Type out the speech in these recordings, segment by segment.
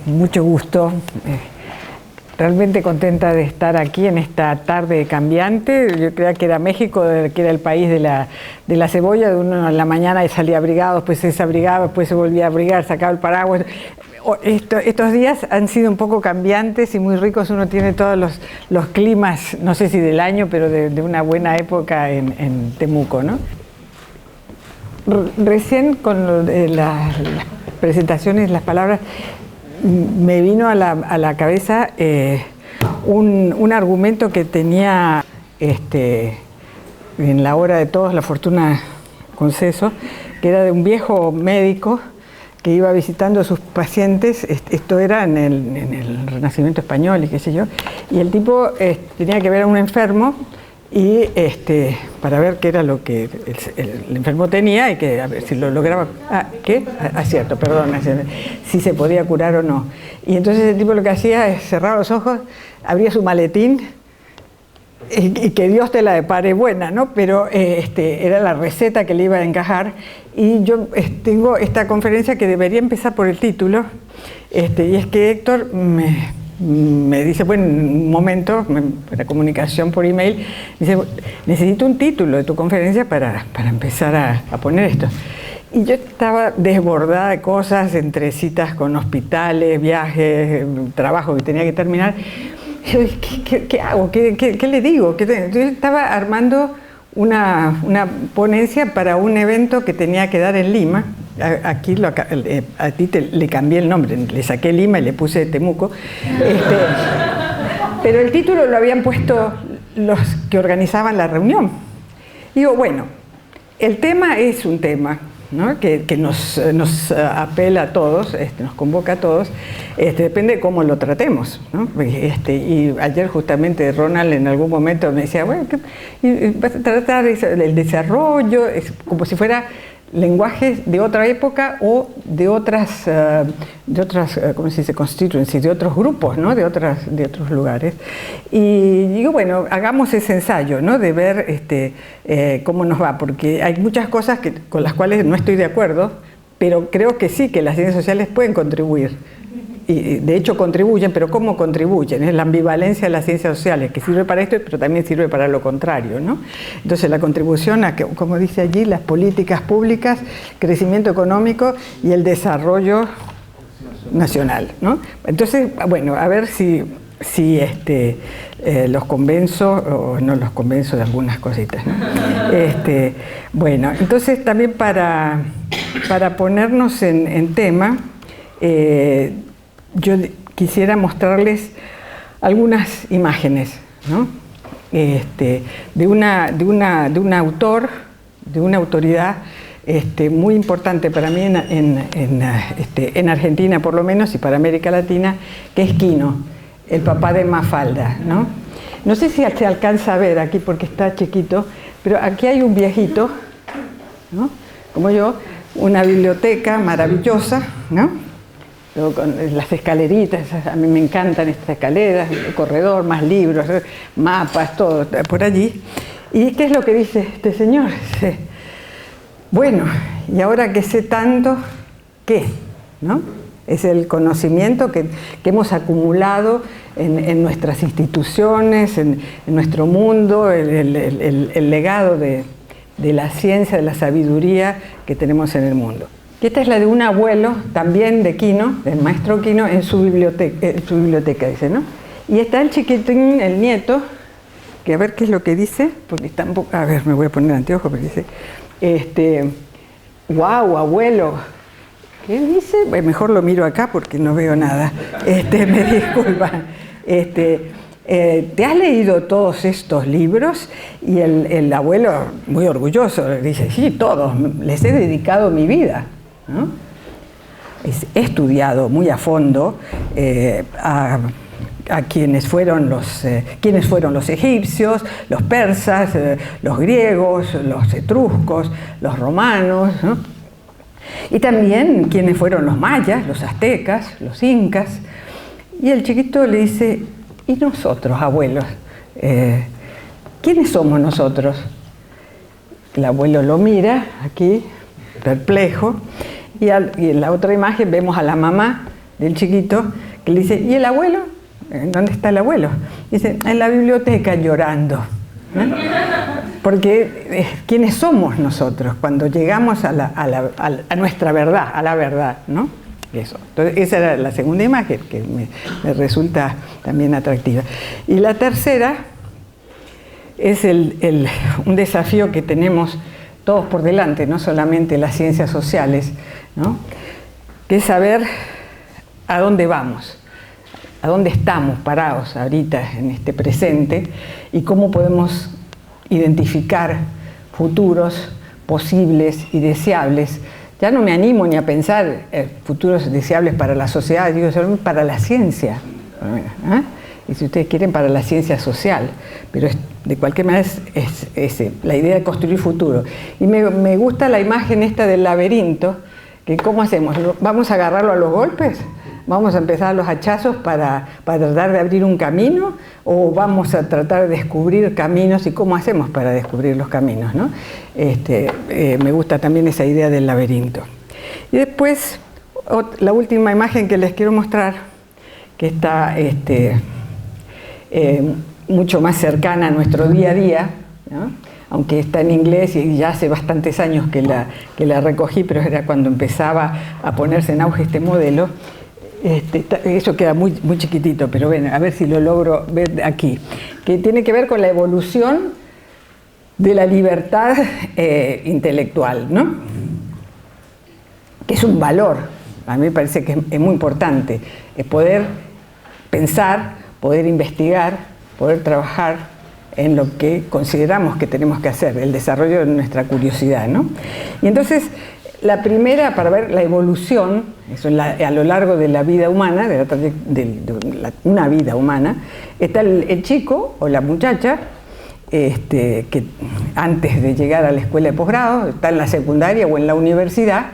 Mucho gusto. Realmente contenta de estar aquí en esta tarde cambiante. Yo creía que era México, que era el país de la cebolla, de uno en la mañana salía abrigado, después se desabrigaba, después se volvía a abrigar, sacaba el paraguas. Estos días han sido un poco cambiantes y muy ricos. Uno tiene todos los climas, no sé si del año, pero de una buena época en Temuco, ¿no? Recién con las presentaciones, las palabras, me vino a la cabeza un argumento que tenía en la obra de Todos, La fortuna conceso, que era de un viejo médico que iba visitando a sus pacientes. Esto era en el Renacimiento español y qué sé yo, y el tipo tenía que ver a un enfermo y para ver qué era lo que el enfermo tenía y que a ver si lo lograba, cierto, perdón, si se podía curar o no. Y entonces el tipo lo que hacía es cerrar los ojos, abría su maletín y que Dios te la depare buena, ¿no? Pero era la receta que le iba a encajar. Y yo tengo esta conferencia que debería empezar por el título, y es que Héctor me dice, bueno, en un momento, la comunicación por email, dice, necesito un título de tu conferencia para empezar a poner esto. Y yo estaba desbordada de cosas, entre citas con hospitales, viajes, trabajo que tenía que terminar. Yo, ¿qué hago? ¿Qué le digo? Yo estaba armando una ponencia para un evento que tenía que dar en Lima. Aquí a ti le cambié el nombre, le saqué Lima y le puse Temuco. Pero el título lo habían puesto los que organizaban la reunión. Digo, bueno, el tema es un tema, ¿no? que nos apela a todos, nos convoca a todos, depende de cómo lo tratemos, ¿no? Y ayer justamente Ronald en algún momento me decía, bueno, vas a tratar el desarrollo, es como si fuera lenguajes de otra época o de otras ¿cómo se dice? Constituencies, de otros grupos, ¿no? de otros lugares. Y digo, bueno, hagamos ese ensayo, ¿no? De ver cómo nos va, porque hay muchas cosas con las cuales no estoy de acuerdo, pero creo que sí, que las ciencias sociales pueden contribuir. Y de hecho contribuyen, pero ¿cómo contribuyen? Es la ambivalencia de las ciencias sociales, que sirve para esto, pero también sirve para lo contrario, ¿no? Entonces la contribución a, como dice allí, las políticas públicas, crecimiento económico y el desarrollo nacional, ¿no? Entonces, bueno, a ver si los convenzo o no los convenzo de algunas cositas, ¿no? Bueno, entonces también para ponernos en tema, yo quisiera mostrarles algunas imágenes, ¿no? de un autor, de una autoridad muy importante para mí en Argentina por lo menos y para América Latina, que es Quino, el papá de Mafalda, ¿no? No sé si se alcanza a ver aquí porque está chiquito, pero aquí hay un viejito, ¿no? Como yo, una biblioteca maravillosa, ¿no? Con las escaleritas, a mí me encantan estas escaleras, el corredor, más libros, mapas, todo por allí. ¿Y qué es lo que dice este señor? Dice, bueno, y ahora que sé tanto, ¿qué? ¿No? Es el conocimiento que hemos acumulado en nuestras instituciones, en nuestro mundo, el legado de la ciencia, de la sabiduría que tenemos en el mundo. Esta es la de un abuelo, también de Quino, del maestro Quino, en su biblioteca, dice, ¿no? Y está el chiquitín, el nieto, que a ver qué es lo que dice, porque está un poco, a ver, me voy a poner anteojos, porque dice, wow, abuelo, ¿qué dice? Bueno, mejor lo miro acá porque no veo nada, me disculpan. ¿Te has leído todos estos libros? Y el abuelo, muy orgulloso, dice, sí, todos, les he dedicado mi vida, ¿no? He estudiado muy a fondo a quienes fueron los egipcios, los persas, los griegos, los etruscos, los romanos, ¿no? Y también quienes fueron los mayas, los aztecas, los incas. Y el chiquito le dice, ¿y nosotros, abuelos? ¿Quiénes somos nosotros? El abuelo lo mira aquí, perplejo, y en la otra imagen vemos a la mamá del chiquito, que le dice, ¿y el abuelo? ¿Dónde está el abuelo? Dice, en la biblioteca llorando. ¿No? Porque ¿quiénes somos nosotros cuando llegamos a nuestra verdad, a la verdad, ¿no? Eso. Entonces, esa era la segunda imagen que me resulta también atractiva. Y la tercera es un desafío que tenemos todos por delante, no solamente las ciencias sociales, ¿no? Que es saber a dónde vamos, a dónde estamos parados ahorita en este presente y cómo podemos identificar futuros posibles y deseables. Ya no me animo ni a pensar futuros deseables para la sociedad, digo, solo para la ciencia, ¿eh? Y si ustedes quieren, para la ciencia social, pero de cualquier manera es la idea de construir futuro. Y me gusta la imagen esta del laberinto, que ¿cómo hacemos? ¿Vamos a agarrarlo a los golpes? ¿Vamos a empezar los hachazos para tratar de abrir un camino? ¿O vamos a tratar de descubrir caminos? ¿Y cómo hacemos para descubrir los caminos, ¿no? Me gusta también esa idea del laberinto. Y después, la última imagen que les quiero mostrar, que está mucho más cercana a nuestro día a día, ¿no? Aunque está en inglés y ya hace bastantes años que la recogí, pero era cuando empezaba a ponerse en auge este modelo. Eso queda muy, muy chiquitito, pero bueno, a ver si lo logro ver aquí, que tiene que ver con la evolución de la libertad intelectual, ¿no? Que es un valor, a mí me parece que es muy importante, es poder pensar, poder investigar, poder trabajar en lo que consideramos que tenemos que hacer, el desarrollo de nuestra curiosidad, ¿no? Y entonces, la primera, para ver la evolución, eso a lo largo de la vida humana, una vida humana, está el chico o la muchacha que antes de llegar a la escuela de posgrado, está en la secundaria o en la universidad,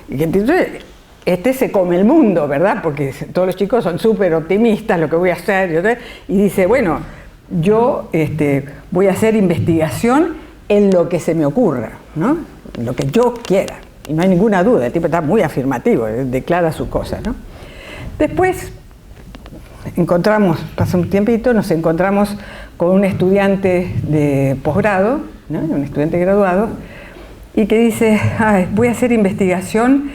y que entonces se come el mundo, ¿verdad? Porque todos los chicos son súper optimistas, lo que voy a hacer, y dice, bueno, yo voy a hacer investigación en lo que se me ocurra, ¿no? En lo que yo quiera. Y no hay ninguna duda, el tipo está muy afirmativo, declara su cosa, ¿no? Después pasa un tiempito, nos encontramos con un estudiante de posgrado, ¿no? Un estudiante graduado, y que dice, voy a hacer investigación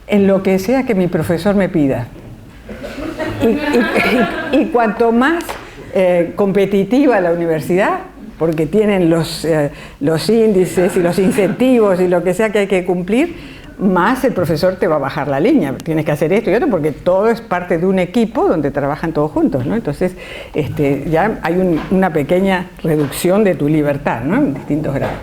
en lo que sea que mi profesor me pida. Y cuanto más competitiva la universidad, porque tienen los índices y los incentivos y lo que sea que hay que cumplir, más el profesor te va a bajar la línea. Tienes que hacer esto y otro, porque todo es parte de un equipo donde trabajan todos juntos, ¿no? Entonces, ya hay una pequeña reducción de tu libertad, ¿no? En distintos grados.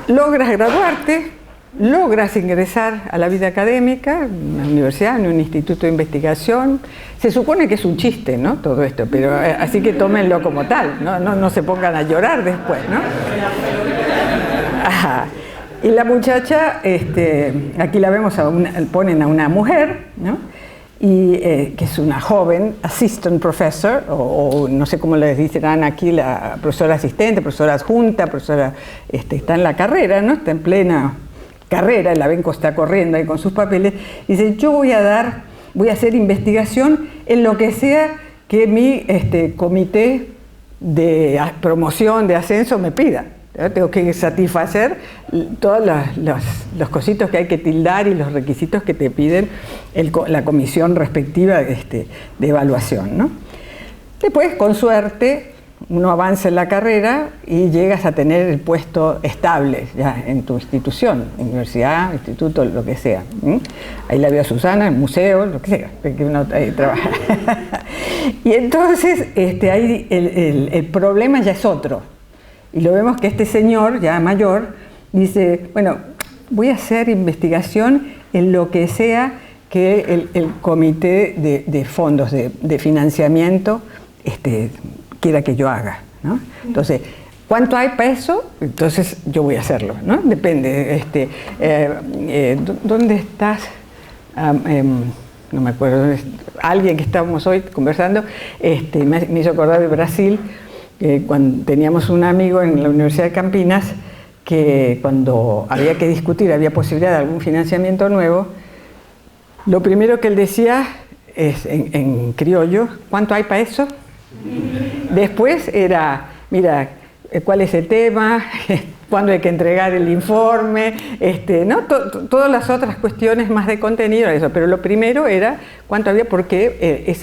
Logras graduarte, logras ingresar a la vida académica, en una universidad, en un instituto de investigación. Se supone que es un chiste, ¿no? Todo esto, pero así que tómenlo como tal, no se pongan a llorar después, ¿no? Ajá. Y la muchacha, aquí la vemos, ponen a una mujer, ¿no? Y que es una joven assistant professor, o no sé cómo les dicen aquí, la profesora asistente, profesora adjunta, profesora, está en la carrera, ¿no? Está en plena carrera, el elenco está corriendo ahí con sus papeles, y dice, yo voy a hacer investigación en lo que sea que mi comité de promoción, de ascenso me pida. Tengo que satisfacer todos los cositos que hay que tildar y los requisitos que te piden la comisión respectiva de evaluación, ¿no? Después, con suerte, uno avanza en la carrera y llegas a tener el puesto estable ya en tu institución, universidad, instituto, lo que sea. Ahí la veo a Susana, en museo, lo que sea, que uno ahí trabaja. Y entonces ahí el problema ya es otro. Y lo vemos que este señor, ya mayor, dice, bueno, voy a hacer investigación en lo que sea que el comité de fondos de financiamiento quiera que yo haga, ¿no? Entonces, ¿cuánto hay para eso? Entonces yo voy a hacerlo, ¿no? Depende. ¿Dónde estás? No me acuerdo. Alguien que estábamos hoy conversando me hizo acordar de Brasil. Cuando teníamos un amigo en la Universidad de Campinas que cuando había que discutir, había posibilidad de algún financiamiento nuevo, lo primero que él decía es en criollo, ¿cuánto hay para eso? Después era, mira, ¿cuál es el tema? ¿Cuándo hay que entregar el informe? ¿No? Todas las otras cuestiones más de contenido, eso. Pero lo primero era cuánto había, porque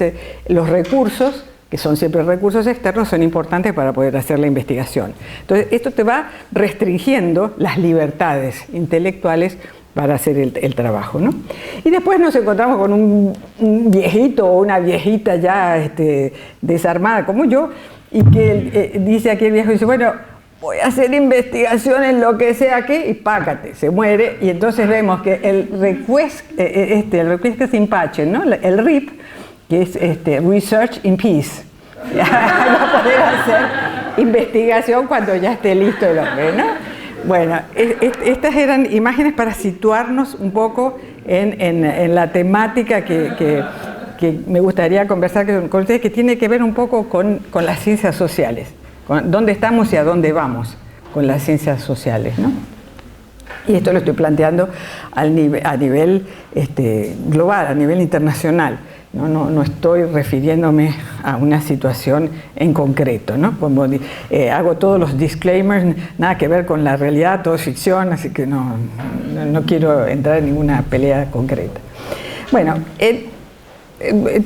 los recursos, que son siempre recursos externos, son importantes para poder hacer la investigación. Entonces, esto te va restringiendo las libertades intelectuales para hacer el trabajo, ¿no? Y después nos encontramos con un viejito o una viejita ya desarmada como yo, y que dice aquí el viejo, dice, bueno, voy a hacer investigación en lo que sea aquí, y págate, se muere. Y entonces vemos que el request in pace, ¿no? El RIP, que es Research in Peace. Va a poder hacer investigación cuando ya esté listo el hombre, ¿no? Bueno, estas eran imágenes para situarnos un poco en la temática que me gustaría conversar con ustedes, que tiene que ver un poco con las ciencias sociales, con dónde estamos y a dónde vamos con las ciencias sociales, ¿no? Y esto lo estoy planteando a nivel global, a nivel internacional. No estoy refiriéndome a una situación en concreto, ¿no? Como hago todos los disclaimers, nada que ver con la realidad, todo es ficción, así que no quiero entrar en ninguna pelea concreta. Bueno,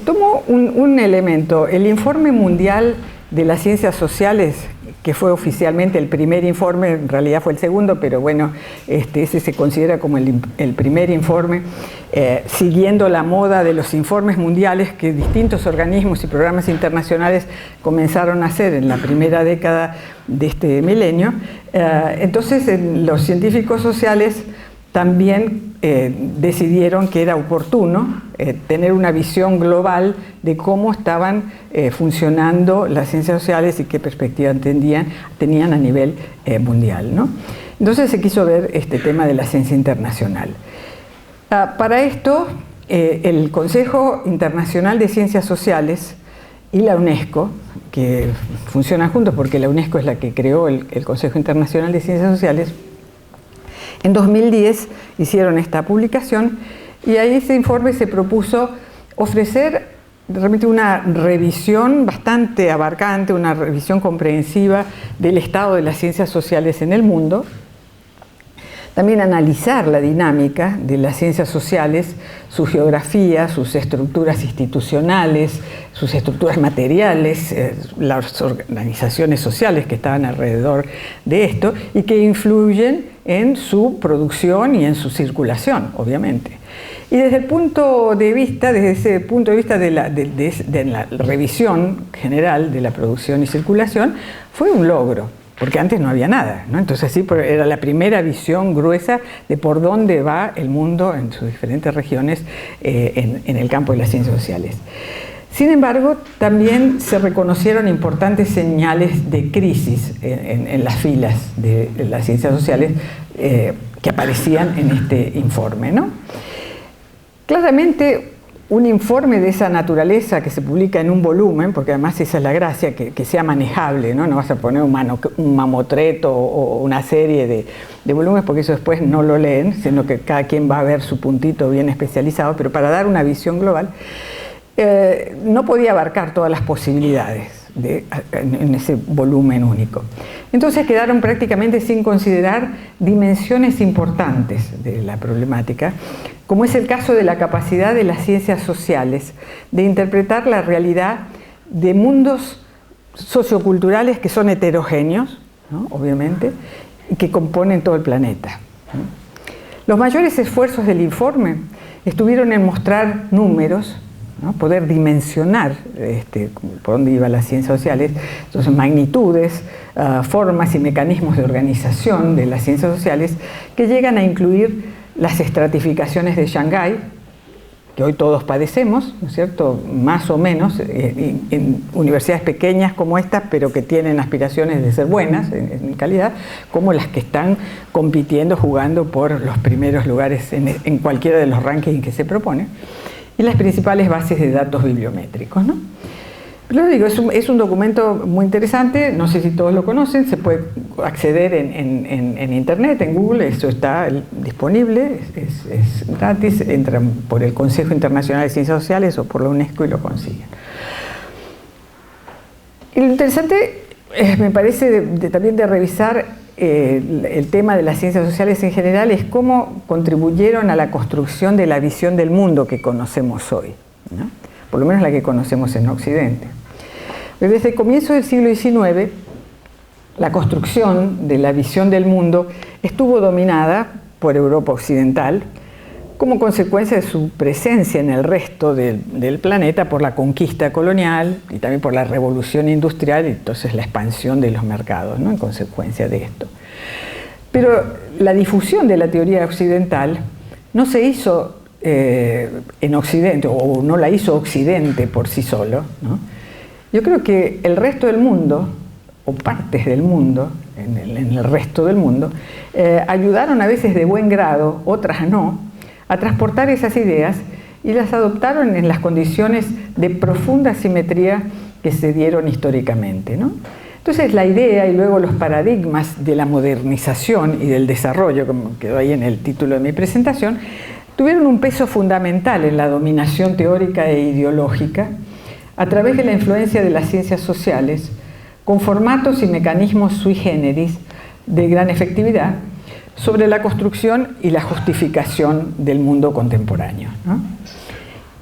tomo un elemento, el Informe Mundial de las Ciencias Sociales, que fue oficialmente el primer informe, en realidad fue el segundo, pero bueno, ese se considera como el primer informe, siguiendo la moda de los informes mundiales que distintos organismos y programas internacionales comenzaron a hacer en la primera década de este milenio. Entonces, los científicos sociales también decidieron que era oportuno tener una visión global de cómo estaban funcionando las ciencias sociales y qué perspectiva tenían a nivel mundial, ¿no? Entonces se quiso ver este tema de la ciencia internacional. Para esto, el Consejo Internacional de Ciencias Sociales y la UNESCO, que funcionan juntos porque la UNESCO es la que creó el Consejo Internacional de Ciencias Sociales, en 2010 hicieron esta publicación y ahí ese informe se propuso ofrecer realmente una revisión bastante abarcante, una revisión comprensiva del estado de las ciencias sociales en el mundo. También analizar la dinámica de las ciencias sociales, su geografía, sus estructuras institucionales, sus estructuras materiales, las organizaciones sociales que estaban alrededor de esto y que influyen en su producción y en su circulación, obviamente. Y desde ese punto de vista de la revisión general de la producción y circulación, fue un logro, porque antes no había nada, ¿no? Entonces sí, era la primera visión gruesa de por dónde va el mundo en sus diferentes regiones en el campo de las ciencias sociales. Sin embargo, también se reconocieron importantes señales de crisis en las filas de las ciencias sociales que aparecían en este informe, ¿no? Claramente, un informe de esa naturaleza que se publica en un volumen, porque además esa es la gracia, que sea manejable, ¿no? No vas a poner un mamotreto o una serie de volúmenes, porque eso después no lo leen, sino que cada quien va a ver su puntito bien especializado, pero para dar una visión global, no podía abarcar todas las posibilidades en ese volumen único. Entonces quedaron prácticamente sin considerar dimensiones importantes de la problemática, como es el caso de la capacidad de las ciencias sociales de interpretar la realidad de mundos socioculturales que son heterogéneos, ¿no? Obviamente, y que componen todo el planeta, ¿no? Los mayores esfuerzos del informe estuvieron en mostrar números, ¿no? Poder dimensionar por dónde iban las ciencias sociales, entonces magnitudes, formas y mecanismos de organización de las ciencias sociales que llegan a incluir las estratificaciones de Shanghái, que hoy todos padecemos, ¿no es cierto?, más o menos, en universidades pequeñas como estas, pero que tienen aspiraciones de ser buenas en calidad, como las que están compitiendo, jugando por los primeros lugares en cualquiera de los rankings que se propone, y las principales bases de datos bibliométricos, ¿no? Pero lo digo, es un documento muy interesante, no sé si todos lo conocen, se puede acceder en Internet, en Google, eso está disponible, es gratis, entran por el Consejo Internacional de Ciencias Sociales o por la UNESCO y lo consiguen. Y lo interesante, me parece, también de revisar el tema de las ciencias sociales en general es cómo contribuyeron a la construcción de la visión del mundo que conocemos hoy, ¿no? Por lo menos la que conocemos en Occidente. Desde el comienzo del siglo XIX, la construcción de la visión del mundo estuvo dominada por Europa Occidental como consecuencia de su presencia en el resto del planeta por la conquista colonial y también por la revolución industrial y entonces la expansión de los mercados, ¿no? En consecuencia de esto. Pero la difusión de la teoría occidental no se hizo en Occidente, o no la hizo Occidente por sí solo, ¿no? Yo creo que el resto del mundo, o partes del mundo, en el resto del mundo, ayudaron a veces de buen grado, otras no, a transportar esas ideas y las adoptaron en las condiciones de profunda simetría que se dieron históricamente, ¿no? Entonces la idea y luego los paradigmas de la modernización y del desarrollo, como quedó ahí en el título de mi presentación, tuvieron un peso fundamental en la dominación teórica e ideológica a través de la influencia de las ciencias sociales, con formatos y mecanismos sui generis de gran efectividad sobre la construcción y la justificación del mundo contemporáneo, ¿no?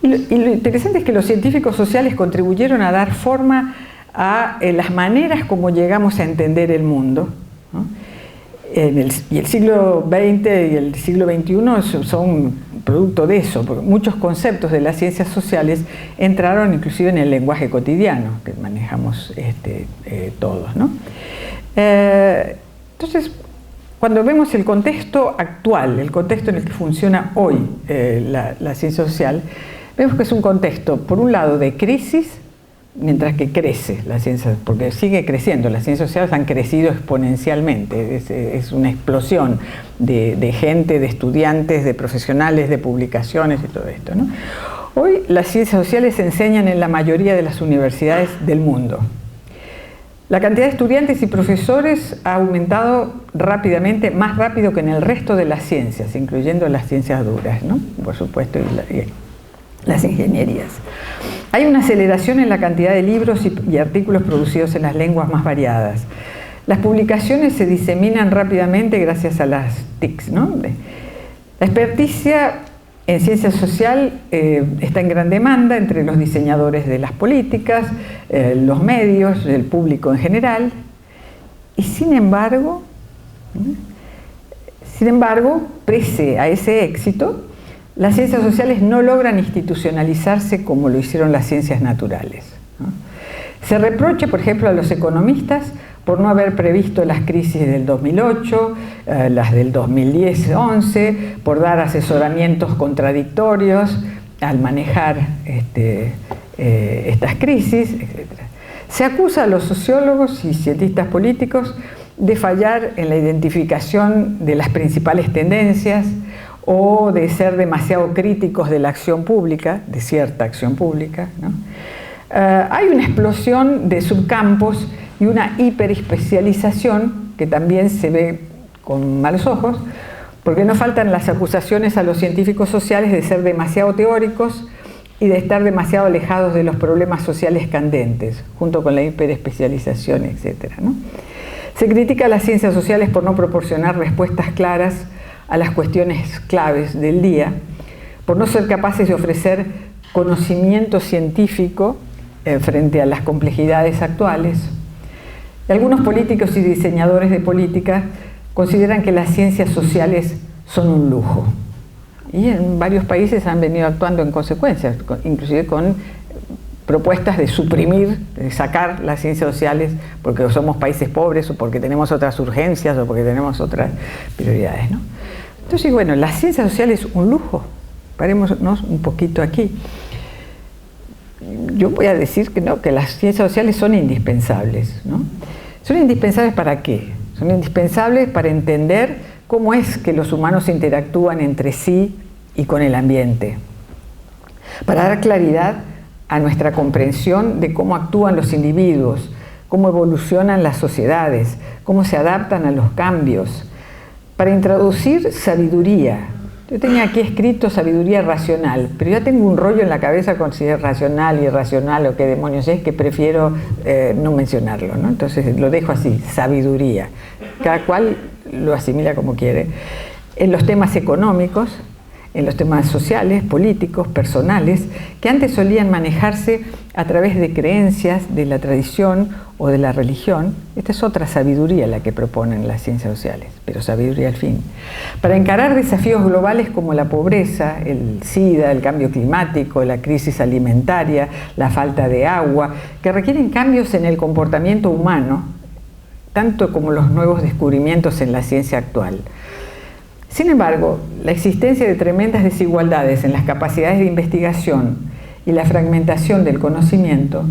Y lo interesante es que los científicos sociales contribuyeron a dar forma a las maneras como llegamos a entender el mundo, ¿no? Y el siglo XX y el siglo XXI son producto de eso, porque muchos conceptos de las ciencias sociales entraron inclusive en el lenguaje cotidiano que manejamos todos, ¿no? Entonces, cuando vemos el contexto actual, el contexto en el que funciona hoy la ciencia social, vemos que es un contexto, por un lado, de crisis, mientras que crece la ciencia, porque sigue creciendo, las ciencias sociales han crecido exponencialmente, es una explosión de gente, de estudiantes, de profesionales, de publicaciones y todo esto, ¿no? Hoy las ciencias sociales se enseñan en la mayoría de las universidades del mundo. La cantidad de estudiantes y profesores ha aumentado rápidamente, más rápido que en el resto de las ciencias, incluyendo las ciencias duras, ¿no? Por supuesto, y las ingenierías. Hay una aceleración en la cantidad de libros y artículos producidos en las lenguas más variadas. Las publicaciones se diseminan rápidamente gracias a las TICs, ¿no? La experticia en ciencia social está en gran demanda entre los diseñadores de las políticas, los medios, el público en general, y sin embargo, pese a ese éxito, las ciencias sociales no logran institucionalizarse como lo hicieron las ciencias naturales, ¿no? Se reprocha, por ejemplo, a los economistas por no haber previsto las crisis del 2008, las del 2010-11, por dar asesoramientos contradictorios al manejar estas crisis, etc. Se acusa a los sociólogos y cientistas políticos de fallar en la identificación de las principales tendencias o de ser demasiado críticos de la acción pública, de cierta acción pública, ¿no? Hay una explosión de subcampos y una hiperespecialización que también se ve con malos ojos, porque no faltan las acusaciones a los científicos sociales de ser demasiado teóricos y de estar demasiado alejados de los problemas sociales candentes, junto con la hiperespecialización, etc., ¿no? Se critica a las ciencias sociales por no proporcionar respuestas claras a las cuestiones claves del día, por no ser capaces de ofrecer conocimiento científico frente a las complejidades actuales. Y algunos políticos y diseñadores de política consideran que las ciencias sociales son un lujo. Y en varios países han venido actuando en consecuencia, inclusive con propuestas de suprimir, de sacar las ciencias sociales porque somos países pobres o porque tenemos otras urgencias o porque tenemos otras prioridades, ¿no? Entonces, bueno, la ciencia social es un lujo. Parémonos un poquito aquí. Yo voy a decir que no, que las ciencias sociales son indispensables, ¿no? ¿Son indispensables para qué? Son indispensables para entender cómo es que los humanos interactúan entre sí y con el ambiente, para dar claridad a nuestra comprensión de cómo actúan los individuos, cómo evolucionan las sociedades, cómo se adaptan a los cambios, para introducir sabiduría. Yo tenía aquí escrito sabiduría racional, pero ya tengo un rollo en la cabeza con si es racional, irracional o qué demonios es, que prefiero no mencionarlo, ¿no? Entonces lo dejo así, sabiduría. Cada cual lo asimila como quiere. En los temas económicos, en los temas sociales, políticos, personales, que antes solían manejarse a través de creencias, de la tradición o de la religión. Esta es otra sabiduría la que proponen las ciencias sociales, pero sabiduría al fin. Para encarar desafíos globales como la pobreza, el SIDA, el cambio climático, la crisis alimentaria, la falta de agua, que requieren cambios en el comportamiento humano, tanto como los nuevos descubrimientos en la ciencia actual. Sin embargo, la existencia de tremendas desigualdades en las capacidades de investigación y la fragmentación del conocimiento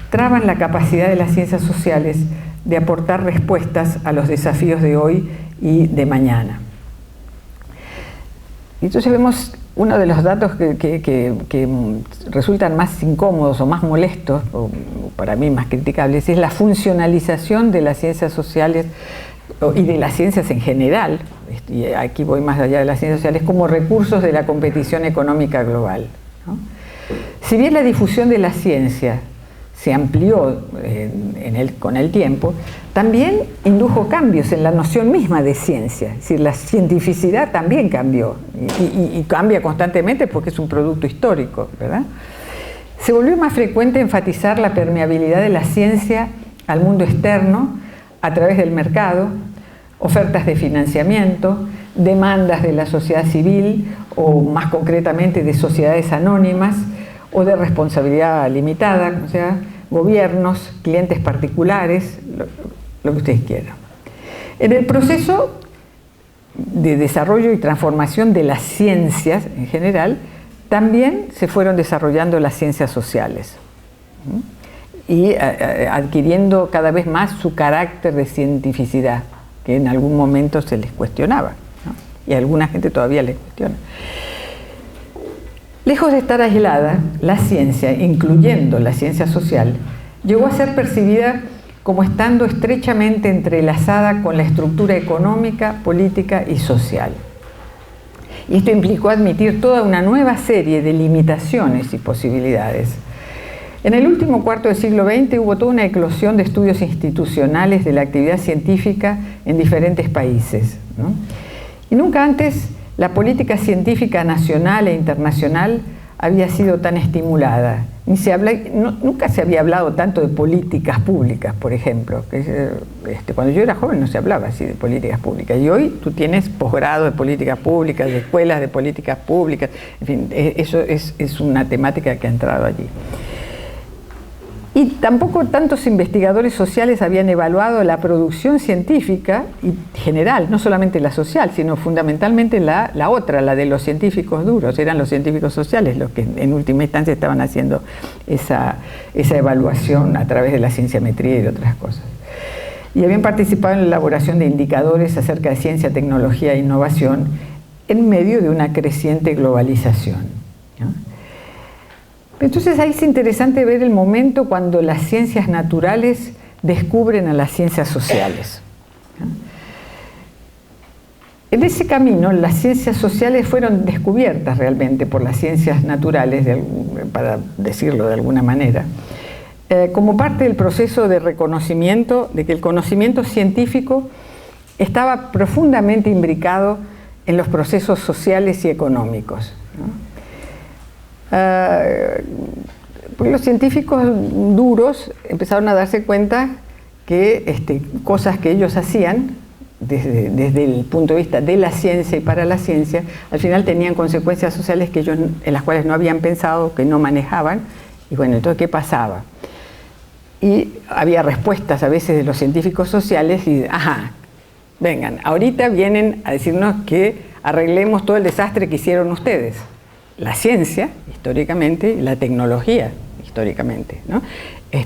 traban la capacidad de las ciencias sociales de aportar respuestas a los desafíos de hoy y de mañana. Y entonces vemos uno de los datos que resultan más incómodos o más molestos, o para mí más criticables, es la funcionalización de las ciencias sociales y de las ciencias en general, y aquí voy más allá de las ciencias sociales, como recursos de la competición económica global, ¿no? Si bien la difusión de la ciencia se amplió con el tiempo, también indujo cambios en la noción misma de ciencia. Es decir, la cientificidad también cambió y cambia constantemente porque es un producto histórico, ¿verdad? Se volvió más frecuente enfatizar la permeabilidad de la ciencia al mundo externo a través del mercado, ofertas de financiamiento, demandas de la sociedad civil o más concretamente de sociedades anónimas o de responsabilidad limitada, o sea, gobiernos, clientes particulares, lo que ustedes quieran. En el proceso de desarrollo y transformación de las ciencias en general, también se fueron desarrollando las ciencias sociales y adquiriendo cada vez más su carácter de cientificidad, que en algún momento se les cuestionaba, ¿no? Y a alguna gente todavía les cuestiona. Lejos de estar aislada, la ciencia, incluyendo la ciencia social, llegó a ser percibida como estando estrechamente entrelazada con la estructura económica, política y social. Y esto implicó admitir toda una nueva serie de limitaciones y posibilidades. En el último cuarto del siglo XX hubo toda una eclosión de estudios institucionales de la actividad científica en diferentes países, ¿no? Y nunca antes la política científica nacional e internacional había sido tan estimulada. Nunca se había hablado tanto de políticas públicas, por ejemplo. Cuando yo era joven no se hablaba así de políticas públicas. Y hoy tú tienes posgrado de políticas públicas, de escuelas de políticas públicas. En fin, eso es una temática que ha entrado allí. Y tampoco tantos investigadores sociales habían evaluado la producción científica y general, no solamente la social, sino fundamentalmente la otra, la de los científicos duros. Eran los científicos sociales los que en última instancia estaban haciendo esa evaluación a través de la cienciametría y de otras cosas. Y habían participado en la elaboración de indicadores acerca de ciencia, tecnología e innovación en medio de una creciente globalización, ¿no? Entonces ahí es interesante ver el momento cuando las ciencias naturales descubren a las ciencias sociales. En ese camino, las ciencias sociales fueron descubiertas realmente por las ciencias naturales, para decirlo de alguna manera, como parte del proceso de reconocimiento de que el conocimiento científico estaba profundamente imbricado en los procesos sociales y económicos, ¿no? Pues los científicos duros empezaron a darse cuenta que cosas que ellos hacían desde el punto de vista de la ciencia y para la ciencia, al final tenían consecuencias sociales que ellos, en las cuales no habían pensado, que no manejaban. Y bueno, entonces, ¿qué pasaba? Y había respuestas a veces de los científicos sociales y, vengan, ahorita vienen a decirnos que arreglemos todo el desastre que hicieron ustedes. La ciencia, históricamente, y la tecnología, históricamente, ¿no?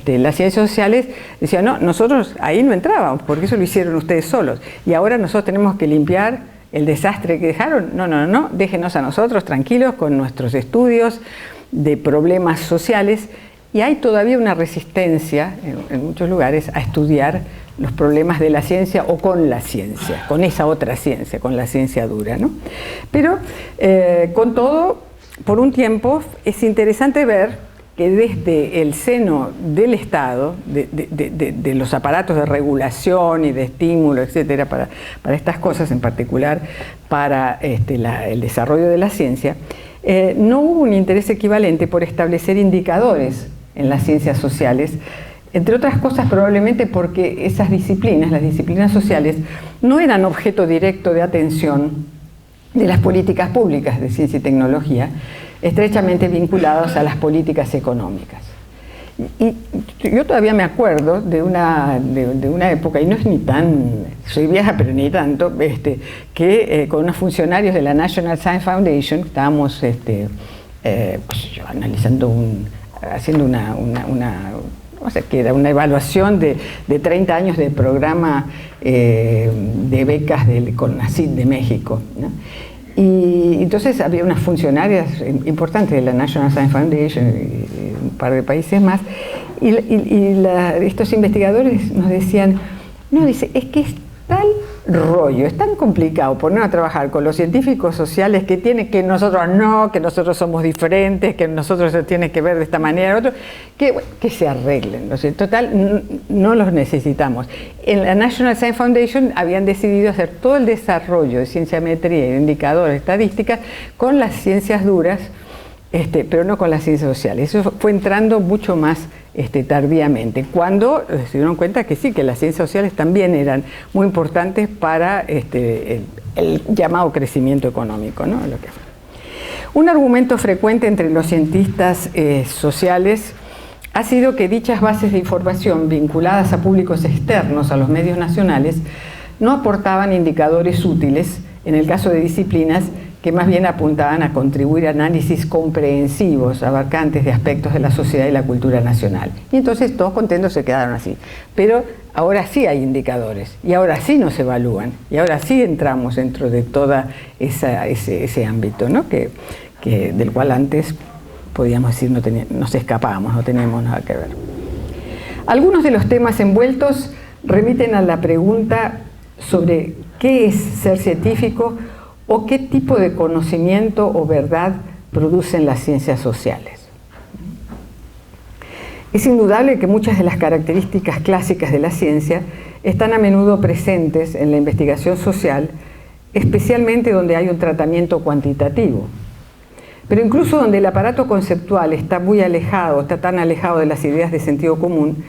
Las ciencias sociales decían, no, nosotros ahí no entrábamos, porque eso lo hicieron ustedes solos. Y ahora nosotros tenemos que limpiar el desastre que dejaron. No, déjenos a nosotros tranquilos con nuestros estudios, de problemas sociales, y hay todavía una resistencia en muchos lugares a estudiar los problemas de la ciencia o con la ciencia, con esa otra ciencia, con la ciencia dura, ¿no? Pero con todo, por un tiempo es interesante ver que desde el seno del Estado, de los aparatos de regulación y de estímulo, etcétera, para estas cosas, en particular para el desarrollo de la ciencia, no hubo un interés equivalente por establecer indicadores en las ciencias sociales, entre otras cosas probablemente porque esas disciplinas, las disciplinas sociales, no eran objeto directo de atención de las políticas públicas de ciencia y tecnología, estrechamente vinculados a las políticas económicas. Y yo todavía me acuerdo de una época, y no es ni tan, soy vieja pero ni tanto, que con unos funcionarios de la National Science Foundation estábamos analizando, haciendo no sé qué era, una evaluación de 30 años del programa de becas del CONACYT de México, ¿no? Y entonces había unas funcionarias importantes de la National Science Foundation y un par de países más, y estos investigadores nos decían, no, dice, es que es tal rollo, es tan complicado ponernos a trabajar con los científicos sociales que nosotros no, que nosotros somos diferentes, que nosotros se tiene que ver de esta manera, otro, que se arreglen, ¿no? Total, no los necesitamos. En la National Science Foundation habían decidido hacer todo el desarrollo de cienciametría y de indicadores, estadísticas, con las ciencias duras, pero no con las ciencias sociales. Eso fue entrando mucho más tardíamente, cuando se dieron cuenta que sí, que las ciencias sociales también eran muy importantes para el llamado crecimiento económico, ¿no? Un argumento frecuente entre los cientistas sociales ha sido que dichas bases de información vinculadas a públicos externos a los medios nacionales no aportaban indicadores útiles en el caso de disciplinas que más bien apuntaban a contribuir a análisis comprehensivos, abarcantes de aspectos de la sociedad y la cultura nacional. Y entonces todos contentos se quedaron así. Pero ahora sí hay indicadores, y ahora sí nos evalúan, y ahora sí entramos dentro de todo ese ámbito, ¿no? Del cual antes podíamos decir nos escapábamos, no teníamos nada que ver. Algunos de los temas envueltos remiten a la pregunta sobre qué es ser científico o qué tipo de conocimiento o verdad producen las ciencias sociales. Es indudable que muchas de las características clásicas de la ciencia están a menudo presentes en la investigación social, especialmente donde hay un tratamiento cuantitativo. Pero incluso donde el aparato conceptual está tan alejado de las ideas de sentido común,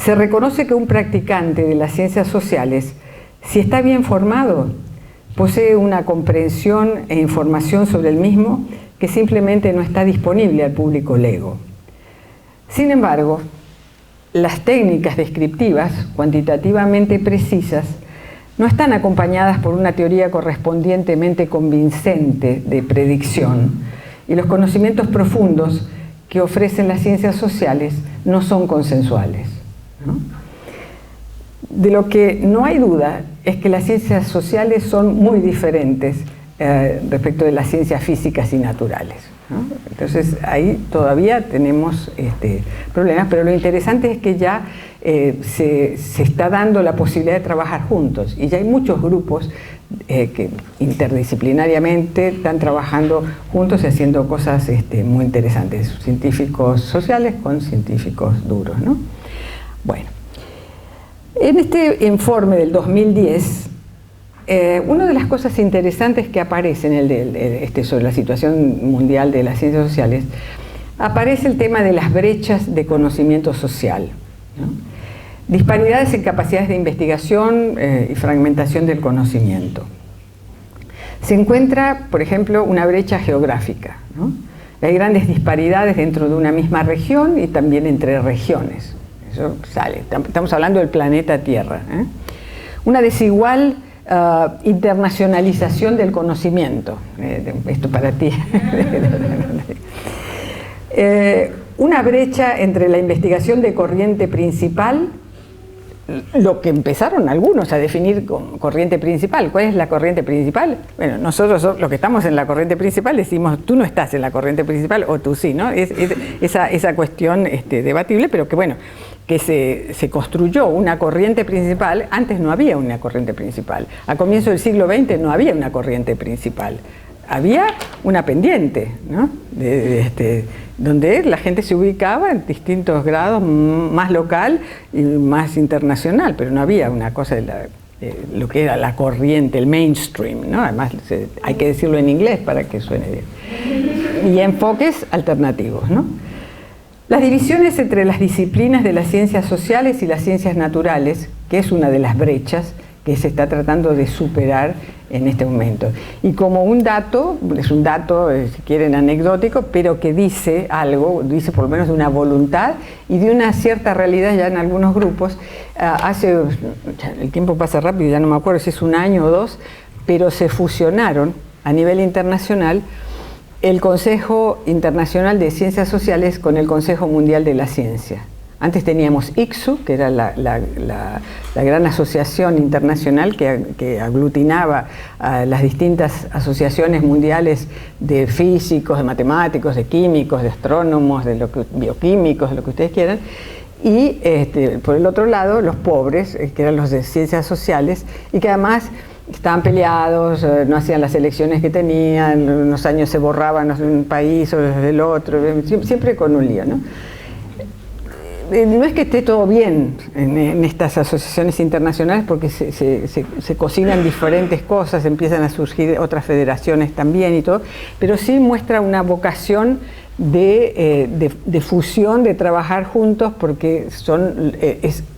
se reconoce que un practicante de las ciencias sociales, si está bien formado, posee una comprensión e información sobre el mismo que simplemente no está disponible al público lego. Sin embargo, las técnicas descriptivas, cuantitativamente precisas, no están acompañadas por una teoría correspondientemente convincente de predicción, y los conocimientos profundos que ofrecen las ciencias sociales no son consensuales, ¿no? De lo que no hay duda es que las ciencias sociales son muy diferentes respecto de las ciencias físicas y naturales, ¿no? Entonces ahí todavía tenemos problemas, pero lo interesante es que ya se está dando la posibilidad de trabajar juntos, y ya hay muchos grupos que interdisciplinariamente están trabajando juntos y haciendo cosas muy interesantes, científicos sociales con científicos duros, ¿no? Bueno. En este informe del 2010, una de las cosas interesantes que aparece sobre la situación mundial de las ciencias sociales, aparece el tema de las brechas de conocimiento social, ¿no? Disparidades en capacidades de investigación y fragmentación del conocimiento. Se encuentra, por ejemplo, una brecha geográfica, ¿no? Hay grandes disparidades dentro de una misma región y también entre regiones. Eso sale, estamos hablando del planeta Tierra, ¿eh? Una desigual internacionalización del conocimiento, esto para ti. Una brecha entre la investigación de corriente principal lo que empezaron algunos a definir como corriente principal. ¿Cuál es la corriente principal? Bueno, nosotros los que estamos en la corriente principal decimos, tú no estás en la corriente principal o tú sí, ¿no? Esa cuestión debatible, pero que bueno, que se construyó una corriente principal. Antes no había una corriente principal. A comienzos del siglo XX no había una corriente principal. Había una pendiente, ¿no? Donde la gente se ubicaba en distintos grados, más local y más internacional, pero no había una cosa de lo que era la corriente, el mainstream, ¿no? Además hay que decirlo en inglés para que suene bien. Y enfoques alternativos, ¿no? Las divisiones entre las disciplinas de las ciencias sociales y las ciencias naturales, que es una de las brechas que se está tratando de superar en este momento. Y como un dato, es un dato, si quieren, anecdótico, pero que dice algo, dice por lo menos de una voluntad y de una cierta realidad ya en algunos grupos. El tiempo pasa rápido, ya no me acuerdo si es un año o dos, pero se fusionaron a nivel internacional el Consejo Internacional de Ciencias Sociales con el Consejo Mundial de la Ciencia. Antes teníamos ICSU, que era la gran asociación internacional que aglutinaba a las distintas asociaciones mundiales de físicos, de matemáticos, de químicos, de astrónomos, bioquímicos, de lo que ustedes quieran. Y por el otro lado, los pobres, que eran los de ciencias sociales, y que además estaban peleados, no hacían las elecciones que tenían, unos años se borraban de un país o del otro, siempre con un lío, ¿no? No es que esté todo bien en estas asociaciones internacionales, porque se cocinan diferentes cosas, empiezan a surgir otras federaciones también y todo, pero sí muestra una vocación de fusión, de trabajar juntos, porque son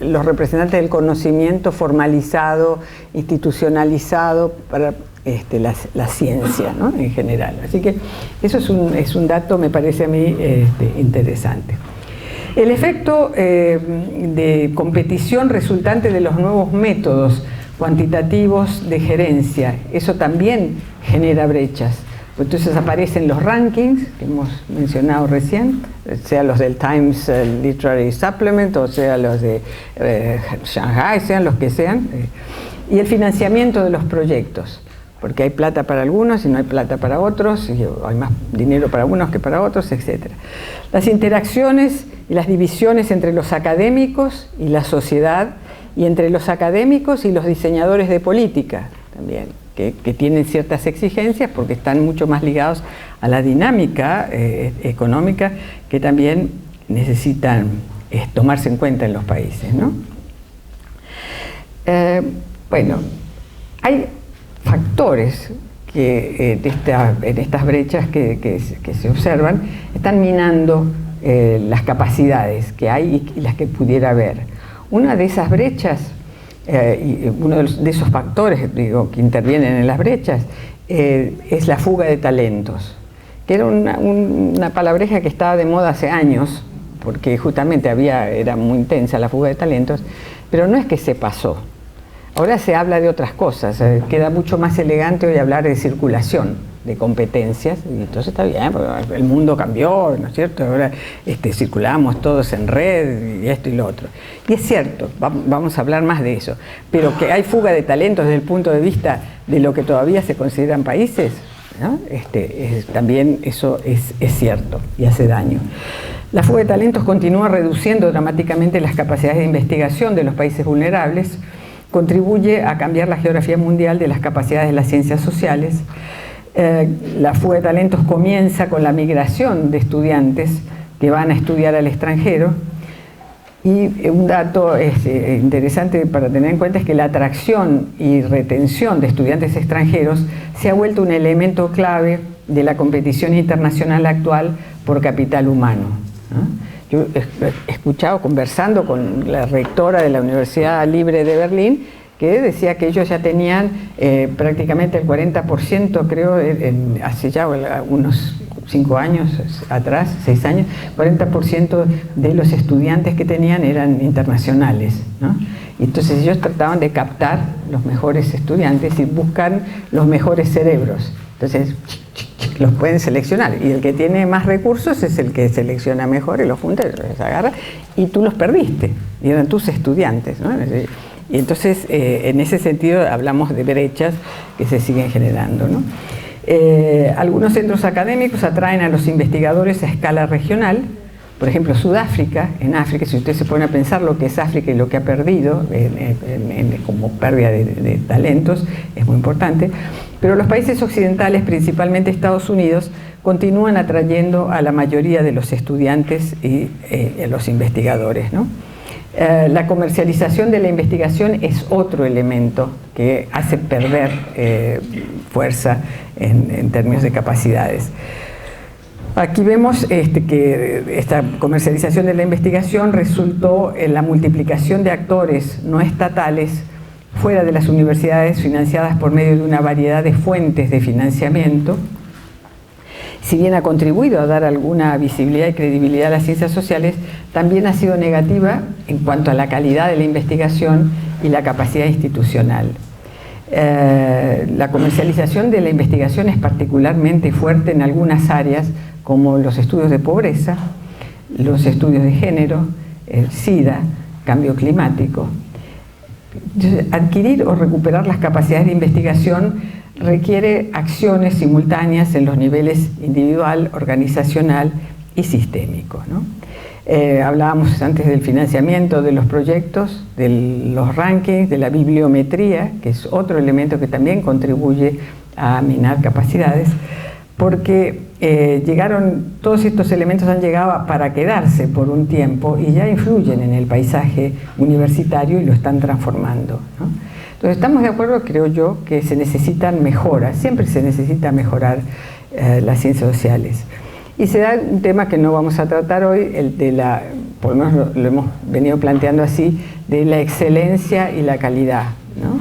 los representantes del conocimiento formalizado, institucionalizado para la ciencia, ¿no? En general. Así que eso es un dato, me parece a mí, interesante. El efecto de competición resultante de los nuevos métodos cuantitativos de gerencia, eso también genera brechas. Entonces aparecen los rankings que hemos mencionado recién, sea los del Times Literary Supplement o sea los de Shanghai, sean los que sean, y el financiamiento de los proyectos, porque hay plata para algunos y no hay plata para otros, y hay más dinero para unos que para otros, etc. Las interacciones y las divisiones entre los académicos y la sociedad, y entre los académicos y los diseñadores de política también, que tienen ciertas exigencias porque están mucho más ligados a la dinámica económica, que también necesitan tomarse en cuenta en los países, ¿no? Bueno, hay factores que en estas brechas que se observan están minando las capacidades que hay y las que pudiera haber. Una de esas brechas, y uno de esos factores, digo, que intervienen en las brechas, es la fuga de talentos, que era una palabreja que estaba de moda hace años, porque justamente era muy intensa la fuga de talentos, pero no es que se pasó. Ahora se habla de otras cosas, queda mucho más elegante hoy hablar de circulación de competencias, y entonces está bien, porque el mundo cambió, ¿no es cierto? Ahora circulamos todos en red y esto y lo otro. Y es cierto, vamos a hablar más de eso, pero que hay fuga de talentos desde el punto de vista de lo que todavía se consideran países, ¿no? También eso es cierto y hace daño. La fuga de talentos continúa reduciendo dramáticamente las capacidades de investigación de los países vulnerables, contribuye a cambiar la geografía mundial de las capacidades de las ciencias sociales. La fuga de talentos comienza con la migración de estudiantes que van a estudiar al extranjero, y un dato interesante para tener en cuenta es que la atracción y retención de estudiantes extranjeros se ha vuelto un elemento clave de la competición internacional actual por capital humano, ¿no? Yo he escuchado, conversando con la rectora de la Universidad Libre de Berlín, que decía que ellos ya tenían prácticamente el 40%, creo, hace ya unos 5 años atrás, 6 años, 40% de los estudiantes que tenían eran internacionales, ¿no? Y entonces ellos trataban de captar los mejores estudiantes y buscan los mejores cerebros. Entonces, los pueden seleccionar, y el que tiene más recursos es el que selecciona mejor y los junta, los agarra, y tú los perdiste, y eran tus estudiantes, ¿no? Y entonces, en ese sentido, hablamos de brechas que se siguen generando, ¿no? Algunos centros académicos atraen a los investigadores a escala regional. Por ejemplo, Sudáfrica, en África, si usted se pone a pensar lo que es África y lo que ha perdido como pérdida de talentos, es muy importante. Pero los países occidentales, principalmente Estados Unidos, continúan atrayendo a la mayoría de los estudiantes y los investigadores, ¿no? La comercialización de la investigación es otro elemento que hace perder fuerza en términos de capacidades. Aquí vemos que esta comercialización de la investigación resultó en la multiplicación de actores no estatales fuera de las universidades, financiadas por medio de una variedad de fuentes de financiamiento. Si bien ha contribuido a dar alguna visibilidad y credibilidad a las ciencias sociales, también ha sido negativa en cuanto a la calidad de la investigación y la capacidad institucional. La comercialización de la investigación es particularmente fuerte en algunas áreas, como los estudios de pobreza, los estudios de género, el SIDA, cambio climático. Adquirir o recuperar las capacidades de investigación requiere acciones simultáneas en los niveles individual, organizacional y sistémico, ¿no? Hablábamos antes del financiamiento de los proyectos, de los rankings, de la bibliometría, que es otro elemento que también contribuye a minar capacidades, porque todos estos elementos han llegado para quedarse por un tiempo y ya influyen en el paisaje universitario y lo están transformando, ¿no? Entonces estamos de acuerdo, creo yo, que se necesitan mejoras, siempre se necesita mejorar las ciencias sociales. Y se da un tema que no vamos a tratar hoy, el de por lo menos lo hemos venido planteando así, de la excelencia y la calidad, ¿no?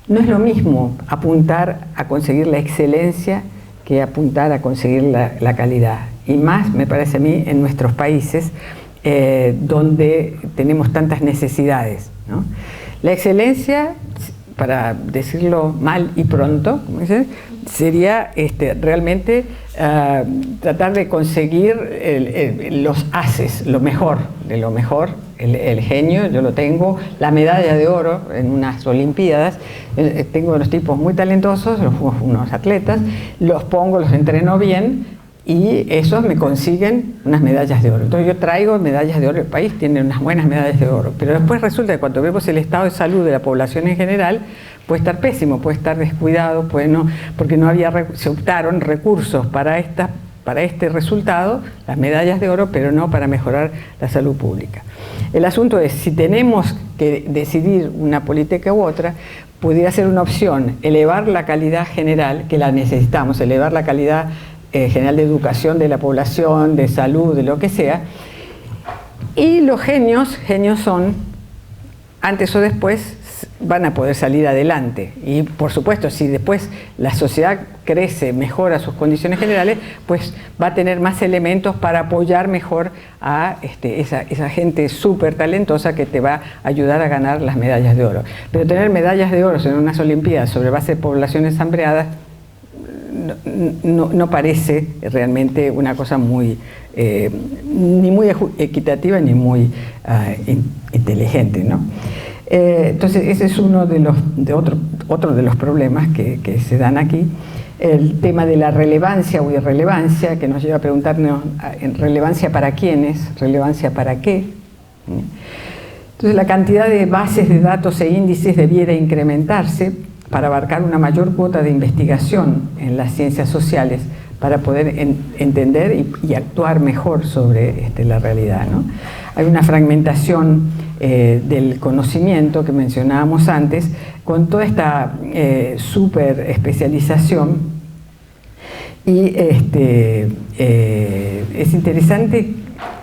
No es lo mismo apuntar a conseguir la excelencia que apuntar a conseguir la calidad. Y más, me parece a mí, en nuestros países, donde tenemos tantas necesidades, ¿no? La excelencia, para decirlo mal y pronto, como dicen, sería realmente tratar de conseguir los haces, lo mejor de lo mejor, el genio. Yo lo tengo, la medalla de oro en unas olimpiadas. Tengo unos tipos muy talentosos, unos atletas, los pongo, los entreno bien, y esos me consiguen unas medallas de oro. Entonces yo traigo medallas de oro, el país tiene unas buenas medallas de oro, pero después resulta que cuando vemos el estado de salud de la población en general, puede estar pésimo, puede estar descuidado, porque no se optaron recursos para este resultado, las medallas de oro, pero no para mejorar la salud pública. El asunto es, si tenemos que decidir una política u otra, pudiera ser una opción elevar la calidad general, que la necesitamos, elevar la calidad general de educación de la población, de salud, de lo que sea, y los genios son, antes o después, van a poder salir adelante. Y por supuesto, si después la sociedad crece, mejora sus condiciones generales, pues va a tener más elementos para apoyar mejor a esa gente súper talentosa que te va a ayudar a ganar las medallas de oro. Pero tener medallas de oro en unas olimpiadas sobre base de poblaciones hambreadas no parece realmente una cosa muy ni muy equitativa ni muy inteligente, ¿no? Entonces ese es uno otro de los problemas que se dan aquí, el tema de la relevancia o irrelevancia, que nos lleva a preguntarnos relevancia para quiénes, relevancia para qué. Entonces la cantidad de bases de datos e índices debiera incrementarse para abarcar una mayor cuota de investigación en las ciencias sociales, para poder entender y actuar mejor sobre la realidad, ¿no? Hay una fragmentación del conocimiento que mencionábamos antes, con toda esta super especialización, y es interesante